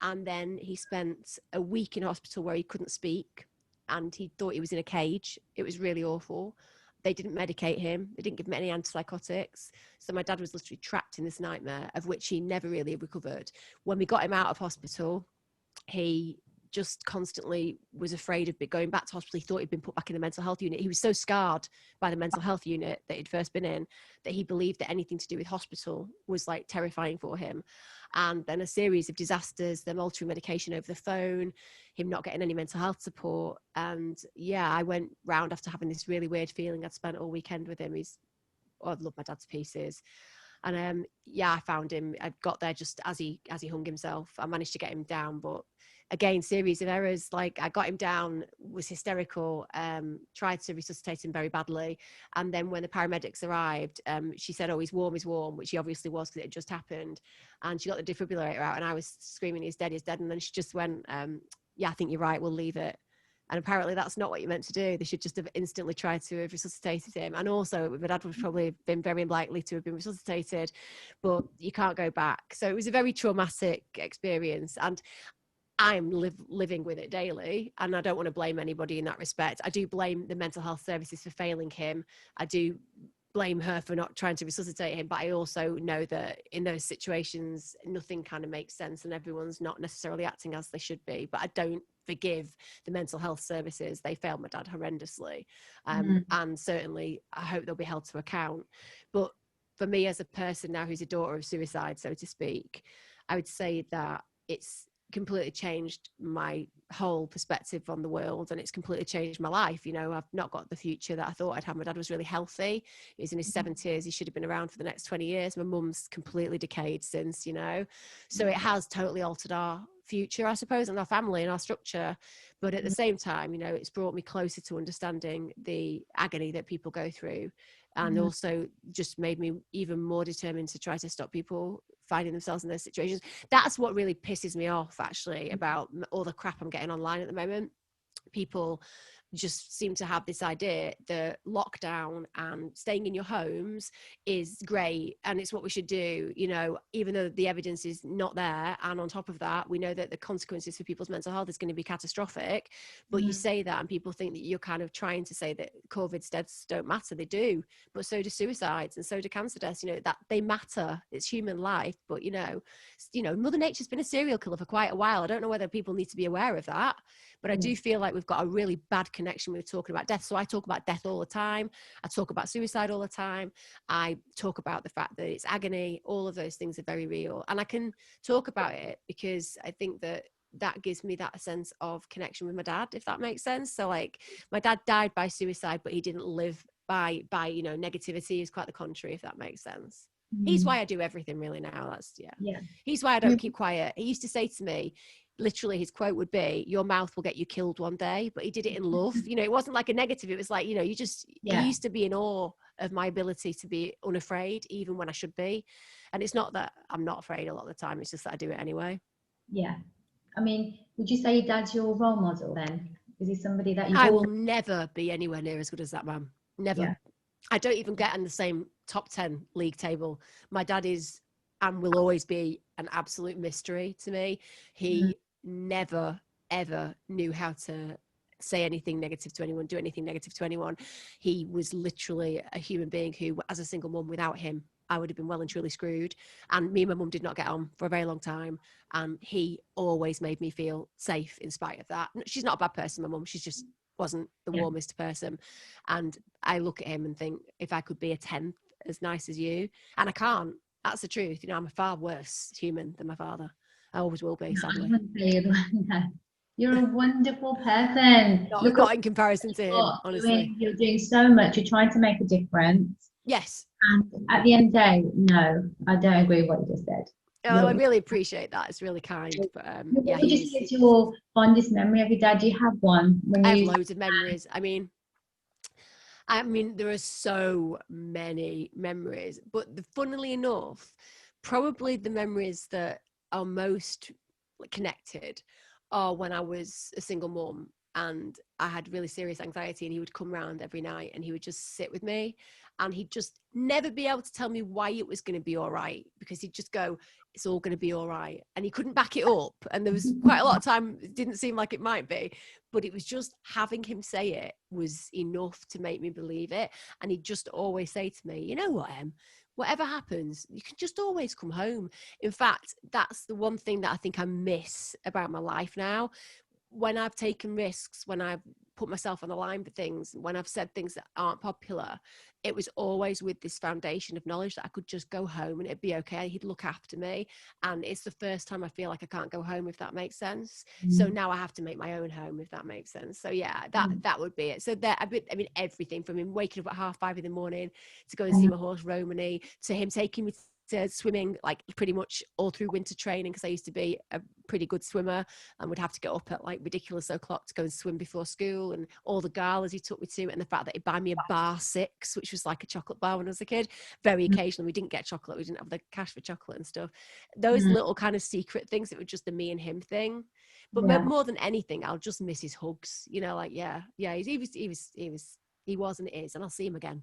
And then he spent a week in hospital where he couldn't speak, and he thought he was in a cage. It was really awful. They didn't medicate him. They didn't give him any antipsychotics. So my dad was literally trapped in this nightmare, of which he never really recovered. When we got him out of hospital, he just constantly was afraid of going back to hospital. He thought he'd been put back in the mental health unit. He was so scarred by the mental health unit that he'd first been in that he believed that anything to do with hospital was like terrifying for him. And then a series of disasters, them altering medication over the phone, him not getting any mental health support. And yeah, I went round after having this really weird feeling. I'd spent all weekend with him. He's I love my dad to pieces. And yeah, I found him. I got there just as he hung himself. I managed to get him down, but again, series of errors. Like, I got him down, was hysterical, tried to resuscitate him very badly, and then when the paramedics arrived, she said, "Oh, he's warm," which he obviously was because it had just happened, and she got the defibrillator out, and I was screaming, "He's dead, he's dead," and then she just went, "Yeah, I think you're right. We'll leave it." And apparently that's not what you're meant to do. They should just have instantly tried to have resuscitated him. And also, my dad would probably been very likely to have been resuscitated, but you can't go back. So it was a very traumatic experience. And I'm living with it daily, and I don't want to blame anybody in that respect. I do blame the mental health services for failing him. I do blame her for not trying to resuscitate him, but I also know that in those situations nothing kind of makes sense and everyone's not necessarily acting as they should be. But I don't forgive the mental health services. They failed my dad horrendously, and certainly I hope they'll be held to account. But for me, as a person now who's a daughter of suicide, so to speak, I would say that it's completely changed my whole perspective on the world, and it's completely changed my life. You know, I've not got the future that I thought I'd have. My dad was really healthy. He's in his 70s. He should have been around for the next 20 years. My mum's completely decayed since, you know, so it has totally altered our future, I suppose, and our family and our structure. But at the same time, you know, it's brought me closer to understanding the agony that people go through, and also just made me even more determined to try to stop people finding themselves in those situations. That's what really pisses me off, actually, about all the crap I'm getting online at the moment. People just seem to have this idea that lockdown and staying in your homes is great and it's what we should do, you know, even though the evidence is not there. And on top of that, we know that the consequences for people's mental health is going to be catastrophic. But you say that and people think that you're kind of trying to say that COVID's deaths don't matter. They do, but so do suicides and so do cancer deaths, you know, that they matter. It's human life. But you know, Mother Nature's been a serial killer for quite a while. I don't know whether people need to be aware of that, but I do feel like we've got a really bad connection with talking about death. So I talk about death all the time. I talk about suicide all the time. I talk about the fact that it's agony. All of those things are very real. And I can talk about it because I think that gives me that sense of connection with my dad, if that makes sense. So like, my dad died by suicide, but he didn't live by you know, negativity. He's quite the contrary, if that makes sense. He's why I do everything really now. That's He's why I don't keep quiet. He used to say to me, literally his quote would be, "Your mouth will get you killed one day," but he did it in love. You know, it wasn't like a negative. It was like, you know, he used to be in awe of my ability to be unafraid, even when I should be. And it's not that I'm not afraid a lot of the time. It's just that I do it anyway. Yeah. I mean, would you say your dad's your role model then? Is he somebody that I will never be anywhere near as good as that man. Never. Yeah. I don't even get in the same top 10 league table. My dad is and will always be an absolute mystery to me. He never, ever knew how to say anything negative to anyone, do anything negative to anyone. He was literally a human being who, as a single mum, without him, I would have been well and truly screwed. And me and my mum did not get on for a very long time. And he always made me feel safe in spite of that. She's not a bad person, my mum. She's just wasn't the warmest person. And I look at him and think, if I could be a 10th as nice as you, and I can't. That's the truth. You know, I'm a far worse human than my father. I always will be, sadly. You're a wonderful person. Not in comparison to him, honestly. You're doing so much. You're trying to make a difference. Yes. And at the end of the day, no, I don't agree with what you just said. Oh, I really appreciate that. It's really kind. But what would you say is your fondest memory of your dad? Do you have one? I have loads of memories. I mean, there are so many memories, but funnily enough, probably the memories that are most connected are when I was a single mum and I had really serious anxiety, and he would come round every night and he would just sit with me, and he'd just never be able to tell me why it was going to be all right, because he'd just go, "It's all going to be all right." And he couldn't back it up. And there was quite a lot of time it didn't seem like it might be, but it was just having him say it was enough to make me believe it. And he'd just always say to me, "You know what, Em, whatever happens, you can just always come home." In fact, that's the one thing that I think I miss about my life now. When I've taken risks, when I've put myself on the line for things, when I've said things that aren't popular, it was always with this foundation of knowledge that I could just go home and it'd be okay. He'd look after me. And it's the first time I feel like I can't go home, if that makes sense. So now I have to make my own home, if that makes sense. So yeah, that would be it. So there, I mean, everything from him waking up at 5:30 in the morning to go and see my horse Romany, to him taking me to swimming like pretty much all through winter training, because I used to be a pretty good swimmer and would have to get up at like ridiculous o'clock to go and swim before school, and all the galas he took me to, and the fact that he'd buy me a bar 6, which was like a chocolate bar when I was a kid. Very occasionally we didn't get chocolate, we didn't have the cash for chocolate and stuff. Those little kind of secret things that were just the me and him thing. But more than anything, I'll just miss his hugs, you know, like he was and is, and I'll see him again.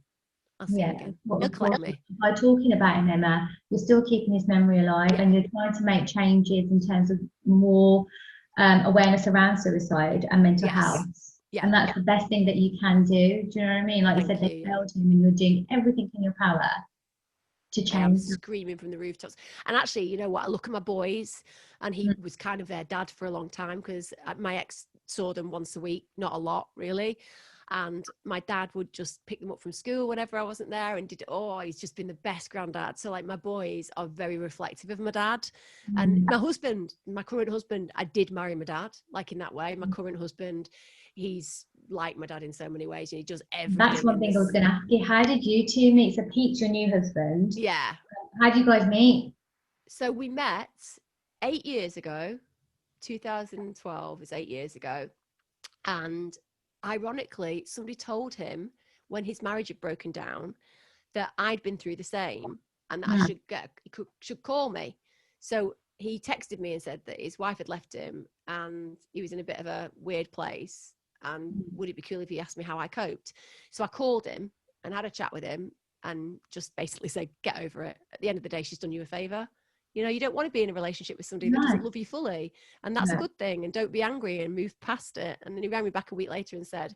I'll see him again. He'll collect me. By talking about him, Emma, you're still keeping his memory alive, and you're trying to make changes in terms of more awareness around suicide and mental health. Yeah. And that's the best thing that you can do. Do you know what I mean? Like you said, they failed him, and you're doing everything in your power to change. I'm screaming from the rooftops. And actually, you know what? I look at my boys, and he was kind of their dad for a long time, because my ex saw them once a week, not a lot really. And my dad would just pick them up from school whenever I wasn't there, and he's just been the best granddad. So like my boys are very reflective of my dad. And my current husband, I did marry my dad, like in that way. My current husband, he's like my dad in so many ways, and he does everything. That's one thing I was going to ask you. How did you two meet? So Pete's your new husband. Yeah. How did you guys meet? So we met 8 years ago. 2012 is 8 years ago. And ironically, somebody told him when his marriage had broken down that I'd been through the same, and that I should call me. So he texted me and said that his wife had left him and he was in a bit of a weird place, and would it be cool if he asked me how I coped? So I called him and had a chat with him and just basically said, get over it. At the end of the day, she's done you a favor. You know, you don't want to be in a relationship with somebody that doesn't love you fully. And that's a good thing. And don't be angry and move past it. And then he rang me back a week later and said,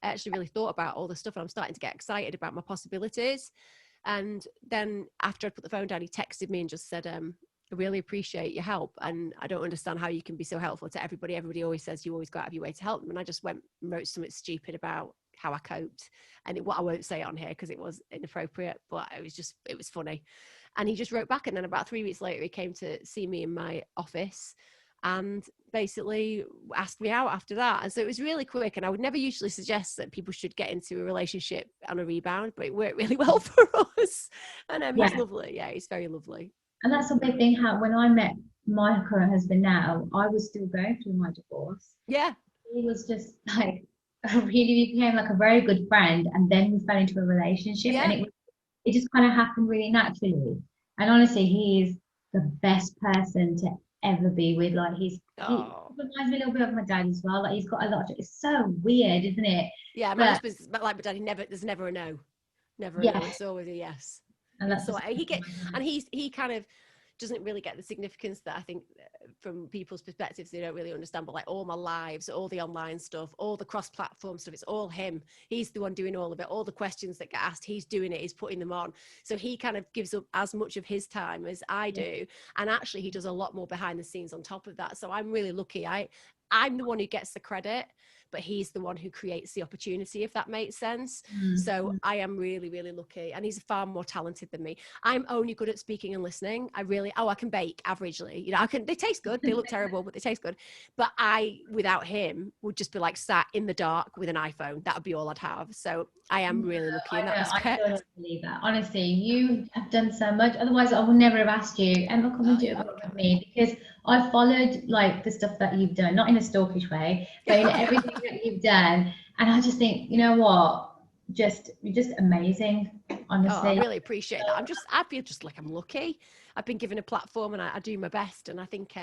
I actually really thought about all the stuff, and I'm starting to get excited about my possibilities. And then after I put the phone down, he texted me and just said, I really appreciate your help. And I don't understand how you can be so helpful to everybody. Everybody always says you always go out of your way to help them. And I just went and wrote something stupid about how I coped. And I won't say it on here because it was inappropriate, but it was funny. And he just wrote back, and then about 3 weeks later, he came to see me in my office and basically asked me out after that. And so it was really quick, and I would never usually suggest that people should get into a relationship on a rebound, but it worked really well for us. And he's lovely. Yeah, he's very lovely. And that's a big thing, how when I met my current husband now, I was still going through my divorce. Yeah. He was just like, really became like a very good friend, and then we fell into a relationship, and it just kind of happened really naturally. And honestly, he is the best person to ever be with. Like he reminds me a little bit of my dad as well. Like he's got a lot. It's so weird, isn't it? Yeah, my husband's like my dad. There's never a no, never a no. It's always a yes. And that's so he kind of doesn't really get the significance that I think from people's perspectives they don't really understand. But like all my lives, all the online stuff, all the cross-platform stuff, it's all him. He's the one doing all of it. All the questions that get asked, he's doing it. He's putting them on. So he kind of gives up as much of his time as I do. And actually, he does a lot more behind the scenes on top of that. So I'm really lucky. I'm the one who gets the credit, but he's the one who creates the opportunity, if that makes sense. So I am really, really lucky. And he's far more talented than me. I'm only good at speaking and listening. I can bake averagely. You know, they taste good. They look terrible, but they taste good. But without him, would just be like sat in the dark with an iPhone. That would be all I'd have. So I am really lucky in that aspect. I don't believe that. Honestly, you have done so much. Otherwise, I would never have asked you, Emma, come and do it with me, because I followed like the stuff that you've done, not in a stalkish way, but in everything that you've done. And I just think, you know what? You're just amazing, honestly. I really appreciate that. I feel just like I'm lucky. I've been given a platform, and I do my best. And I think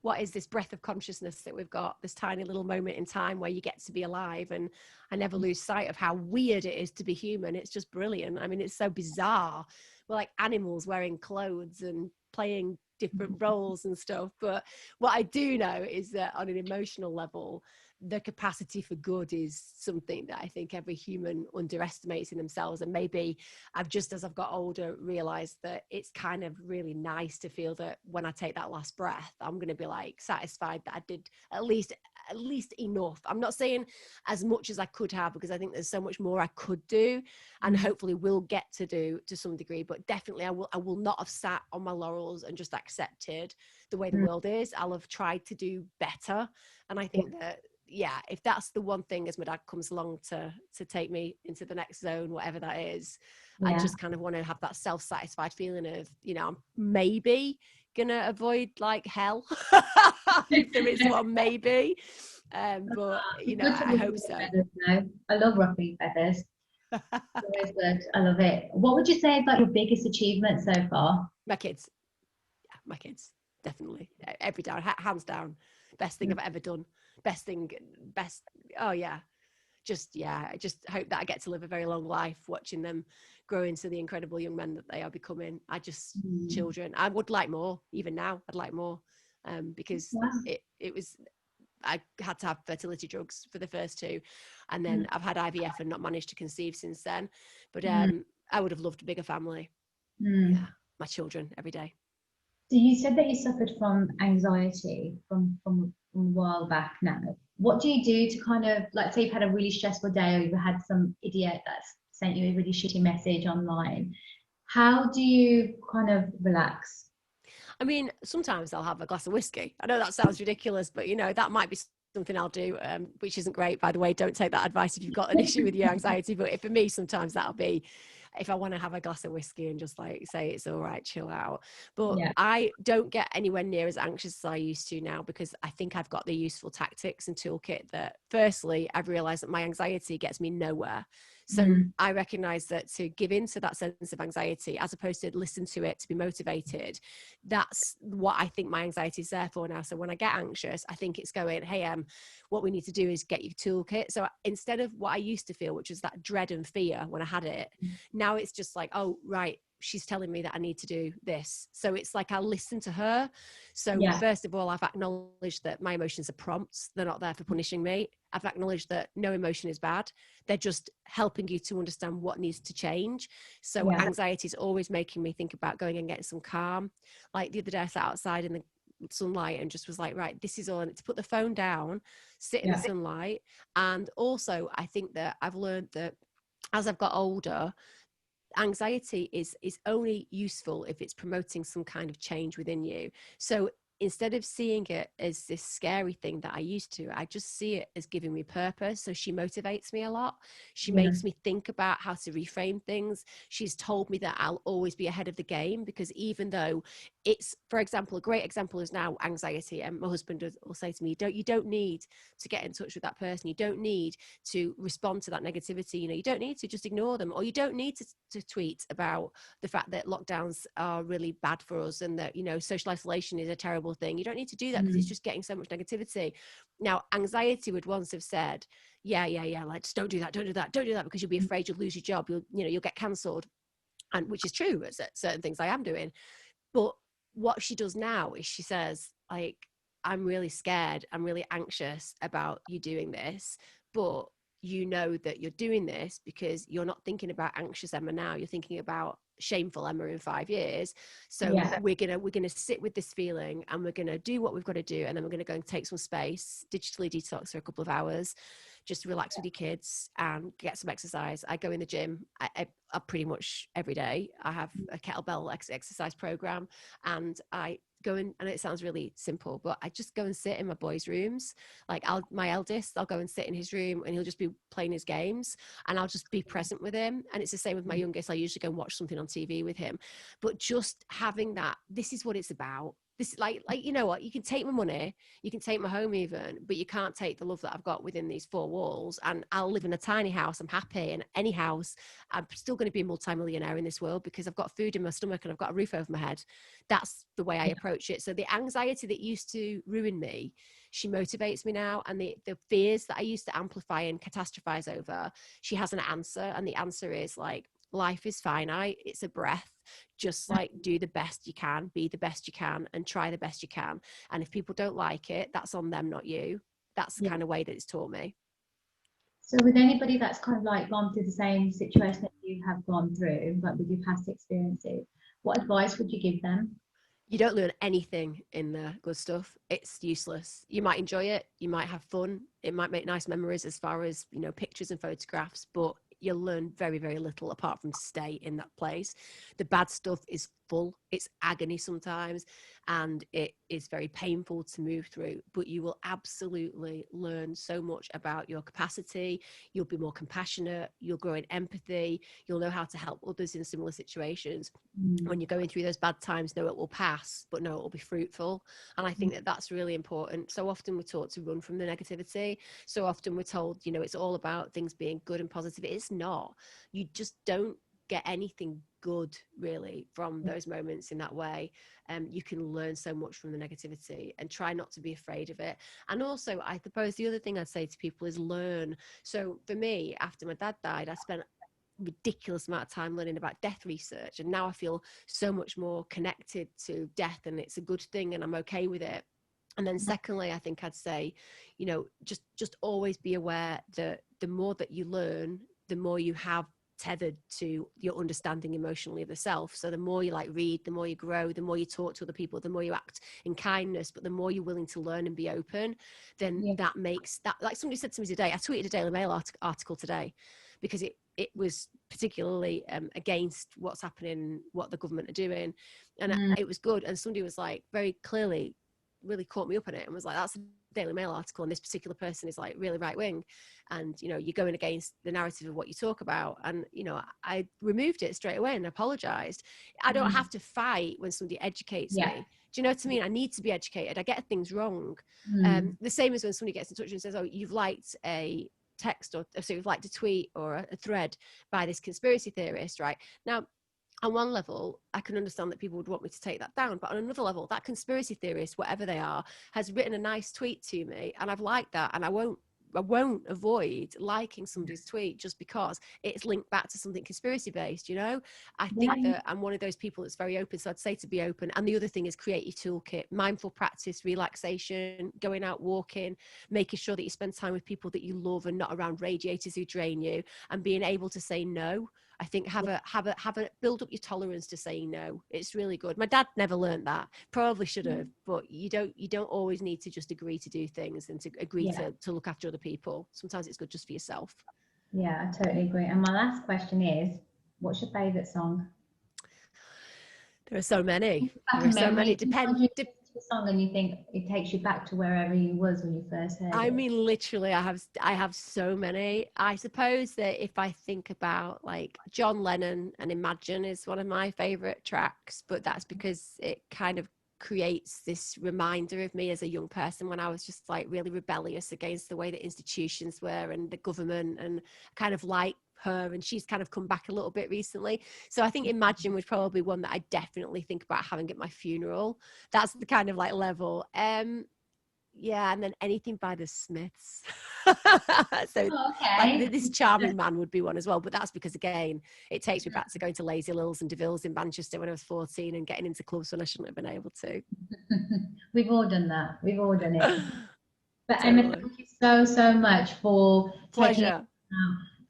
what is this breath of consciousness that we've got, this tiny little moment in time where you get to be alive. And I never lose sight of how weird it is to be human. It's just brilliant. I mean, it's so bizarre. We're like animals wearing clothes and playing different roles and stuff. But what I do know is that on an emotional level, the capacity for good is something that I think every human underestimates in themselves. And maybe as I've got older, realized that it's kind of really nice to feel that when I take that last breath, I'm going to be like satisfied that I did at least at least enough. I'm not saying as much as I could have, because I think there's so much more I could do and hopefully will get to do to some degree, but definitely I will not have sat on my laurels and just accepted the way the world is. I'll have tried to do better. And I think that, yeah, if that's the one thing as my dad comes along to take me into the next zone, whatever that is, I just kind of want to have that self-satisfied feeling of, you know, I'm maybe gonna avoid like hell if there is one, maybe. But you know, I hope so. Feathers, no. I love ruffling feathers. Always good. I love it. What would you say is like your biggest achievement so far? My kids. Yeah, my kids. Definitely. Every down, hands down. Best thing I've ever done. Best. Oh yeah. I just hope that I get to live a very long life watching them grow into the incredible young men that they are becoming. Children. I would like more, even now. I'd like more, because it was, I had to have fertility drugs for the first two, and then I've had IVF and not managed to conceive since then. But I would have loved a bigger family. Yeah, my children every day. So you said that you suffered from anxiety from a while back now. What do you do to kind of, like, say you've had a really stressful day, or you've had some idiot that's sent you a really shitty message online? How do you kind of relax? I mean, sometimes I'll have a glass of whiskey. I know that sounds ridiculous, but you know, that might be something I'll do, which isn't great, by the way. Don't take that advice if you've got an issue with your anxiety. But for me, sometimes that'll be if I want to have a glass of whiskey and just like say it's all right, chill out. But I don't get anywhere near as anxious as I used to now, because I think I've got the useful tactics and toolkit that, firstly, I've realized that my anxiety gets me nowhere. So I recognize that to give in to that sense of anxiety, as opposed to listen to it to be motivated, that's what I think my anxiety is there for now. So when I get anxious, I think it's going, hey, what we need to do is get your toolkit. So instead of what I used to feel, which was that dread and fear when I had it, now it's just like, oh, right, she's telling me that I need to do this. So it's like I listen to her. So first of all, I've acknowledged that my emotions are prompts. They're not there for punishing me. I've acknowledged that no emotion is bad. They're just helping you to understand what needs to change. So anxiety is always making me think about going and getting some calm. Like the other day, I sat outside in the sunlight and just was like, right, this is all I need to put the phone down, sit in the sunlight. And also, I think that I've learned that as I've got older, anxiety is only useful if it's promoting some kind of change within you. So instead of seeing it as this scary thing that I used to, I just see it as giving me purpose. So she motivates me a lot. She makes me think about how to reframe things. She's told me that I'll always be ahead of the game, because even though it's, for example, a great example is now anxiety. And my husband will say to me, you don't need to get in touch with that person. You don't need to respond to that negativity. You know, you don't need to just ignore them, or you don't need to tweet about the fact that lockdowns are really bad for us and that, you know, social isolation is a terrible thing. You don't need to do that, because it's just getting so much negativity. Now, anxiety would once have said, yeah, like, just don't do that, because you'll be afraid you'll lose your job, you'll get cancelled, and which is true at certain things I am doing. But what she does now is she says, like, I'm really scared, I'm really anxious about you doing this, but you know that you're doing this because you're not thinking about anxious Emma now, you're thinking about shameful Emma in 5 years. So we're gonna sit with this feeling, and we're gonna do what we've got to do, and then we're gonna go and take some space, digitally detox for a couple of hours, just relax with your kids and get some exercise. I go in the gym I pretty much every day. I have a kettlebell exercise program, and I go in, and it sounds really simple, but I just go and sit in my boys' rooms. Like my eldest, I'll go and sit in his room, and he'll just be playing his games, and I'll just be present with him. And it's the same with my youngest. I usually go and watch something on TV with him. But just having that, this is what it's about. This, like, you know what, you can take my money, you can take my home even, but you can't take the love that I've got within these four walls. And I'll live in a tiny house, I'm happy in any house. I'm still going to be a multimillionaire in this world because I've got food in my stomach and I've got a roof over my head. That's the way I approach it. So the anxiety that used to ruin me, she motivates me now. And the fears that I used to amplify and catastrophize over, she has an answer. And the answer is, like, life is finite, it's a breath. Just like do the best you can, be the best you can, and try the best you can. And if people don't like it, that's on them, not you. That's the kind of way that it's taught me. So with anybody that's kind of like gone through the same situation that you have gone through, but with your past experiences, what advice would you give them? You don't learn anything in the good stuff. It's useless. You might enjoy it. You might have fun. It might make nice memories as far as, you know, pictures and photographs, but you'll learn very, very little apart from stay in that place. The bad stuff is full. It's agony sometimes, and it is very painful to move through, but you will absolutely learn so much about your capacity. You'll be more compassionate. You'll grow in empathy. You'll know how to help others in similar situations. When you're going through those bad times, know it will pass, but know it will be fruitful. And I think that that's really important. So often we're taught to run from the negativity. So often we're told, you know, it's all about things being good and positive. It's not. You just don't get anything good really from those moments in that way. You can learn so much from the negativity, and try not to be afraid of it. And also, I suppose the other thing I'd say to people is learn. So for me, after my dad died, I spent ridiculous amount of time learning about death research, and now I feel so much more connected to death, and it's a good thing, and I'm okay with it. And then secondly, I think I'd say, you know, just always be aware that the more that you learn, the more you have tethered to your understanding emotionally of the self. So the more you like read, the more you grow, the more you talk to other people, the more you act in kindness, but the more you're willing to learn and be open, then that makes that, like somebody said to me today, I tweeted a Daily Mail article today because it was particularly against what's happening, what the government are doing, and it was good. And somebody was like, very clearly really caught me up on it and was like, that's a Daily Mail article, and this particular person is like really right wing, and you know, you're going against the narrative of what you talk about. And you know, I removed it straight away and apologized. I don't have to fight when somebody educates me. Do you know what I mean? I need to be educated. I get things wrong. The same as when somebody gets in touch and says, oh, you've liked a text, or so you've liked a tweet or a thread by this conspiracy theorist, right? Now, on one level, I can understand that people would want me to take that down. But on another level, that conspiracy theorist, whatever they are, has written a nice tweet to me, and I've liked that. And I won't avoid liking somebody's tweet just because it's linked back to something conspiracy based, you know? I think that I'm one of those people that's very open. So I'd say to be open. And the other thing is create your toolkit, mindful practice, relaxation, going out walking, making sure that you spend time with people that you love and not around radiators who drain you, and being able to say no. I think have a build up your tolerance to saying no. It's really good. My dad never learned that. Probably should have, but you don't always need to just agree to do things and to agree to look after other people. Sometimes it's good just for yourself. Yeah, I totally agree. And my last question is, what's your favorite song? There are so many. There are so many. The song and you think it takes you back to wherever you was when you first heard it. I mean, literally, I have so many. I suppose that if I think about like John Lennon and Imagine is one of my favorite tracks, but that's because it kind of creates this reminder of me as a young person when I was just like really rebellious against the way that institutions were and the government, and kind of like her, and she's kind of come back a little bit recently. So I think Imagine was probably one that I definitely think about having at my funeral. That's the kind of like level. Yeah, and then anything by the Smiths. So like, This Charming Man would be one as well, but that's because again it takes me back to going to Lazy Lils and DeVille's in Manchester when I was 14 and getting into clubs when I shouldn't have been able to. We've all done that. We've all done it. But totally. Emma, thank you so much for pleasure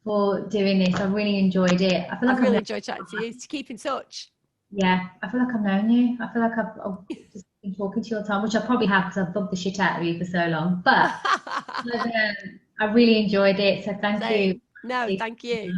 for doing this. I really enjoyed it. I feel like I've really enjoyed chatting to you. To keep in touch. Yeah, I feel like I've known you. I feel like I've just been talking to you all the time, which I probably have because I've bugged the shit out of you for so long. But I really enjoyed it. So thank you. No, thank you.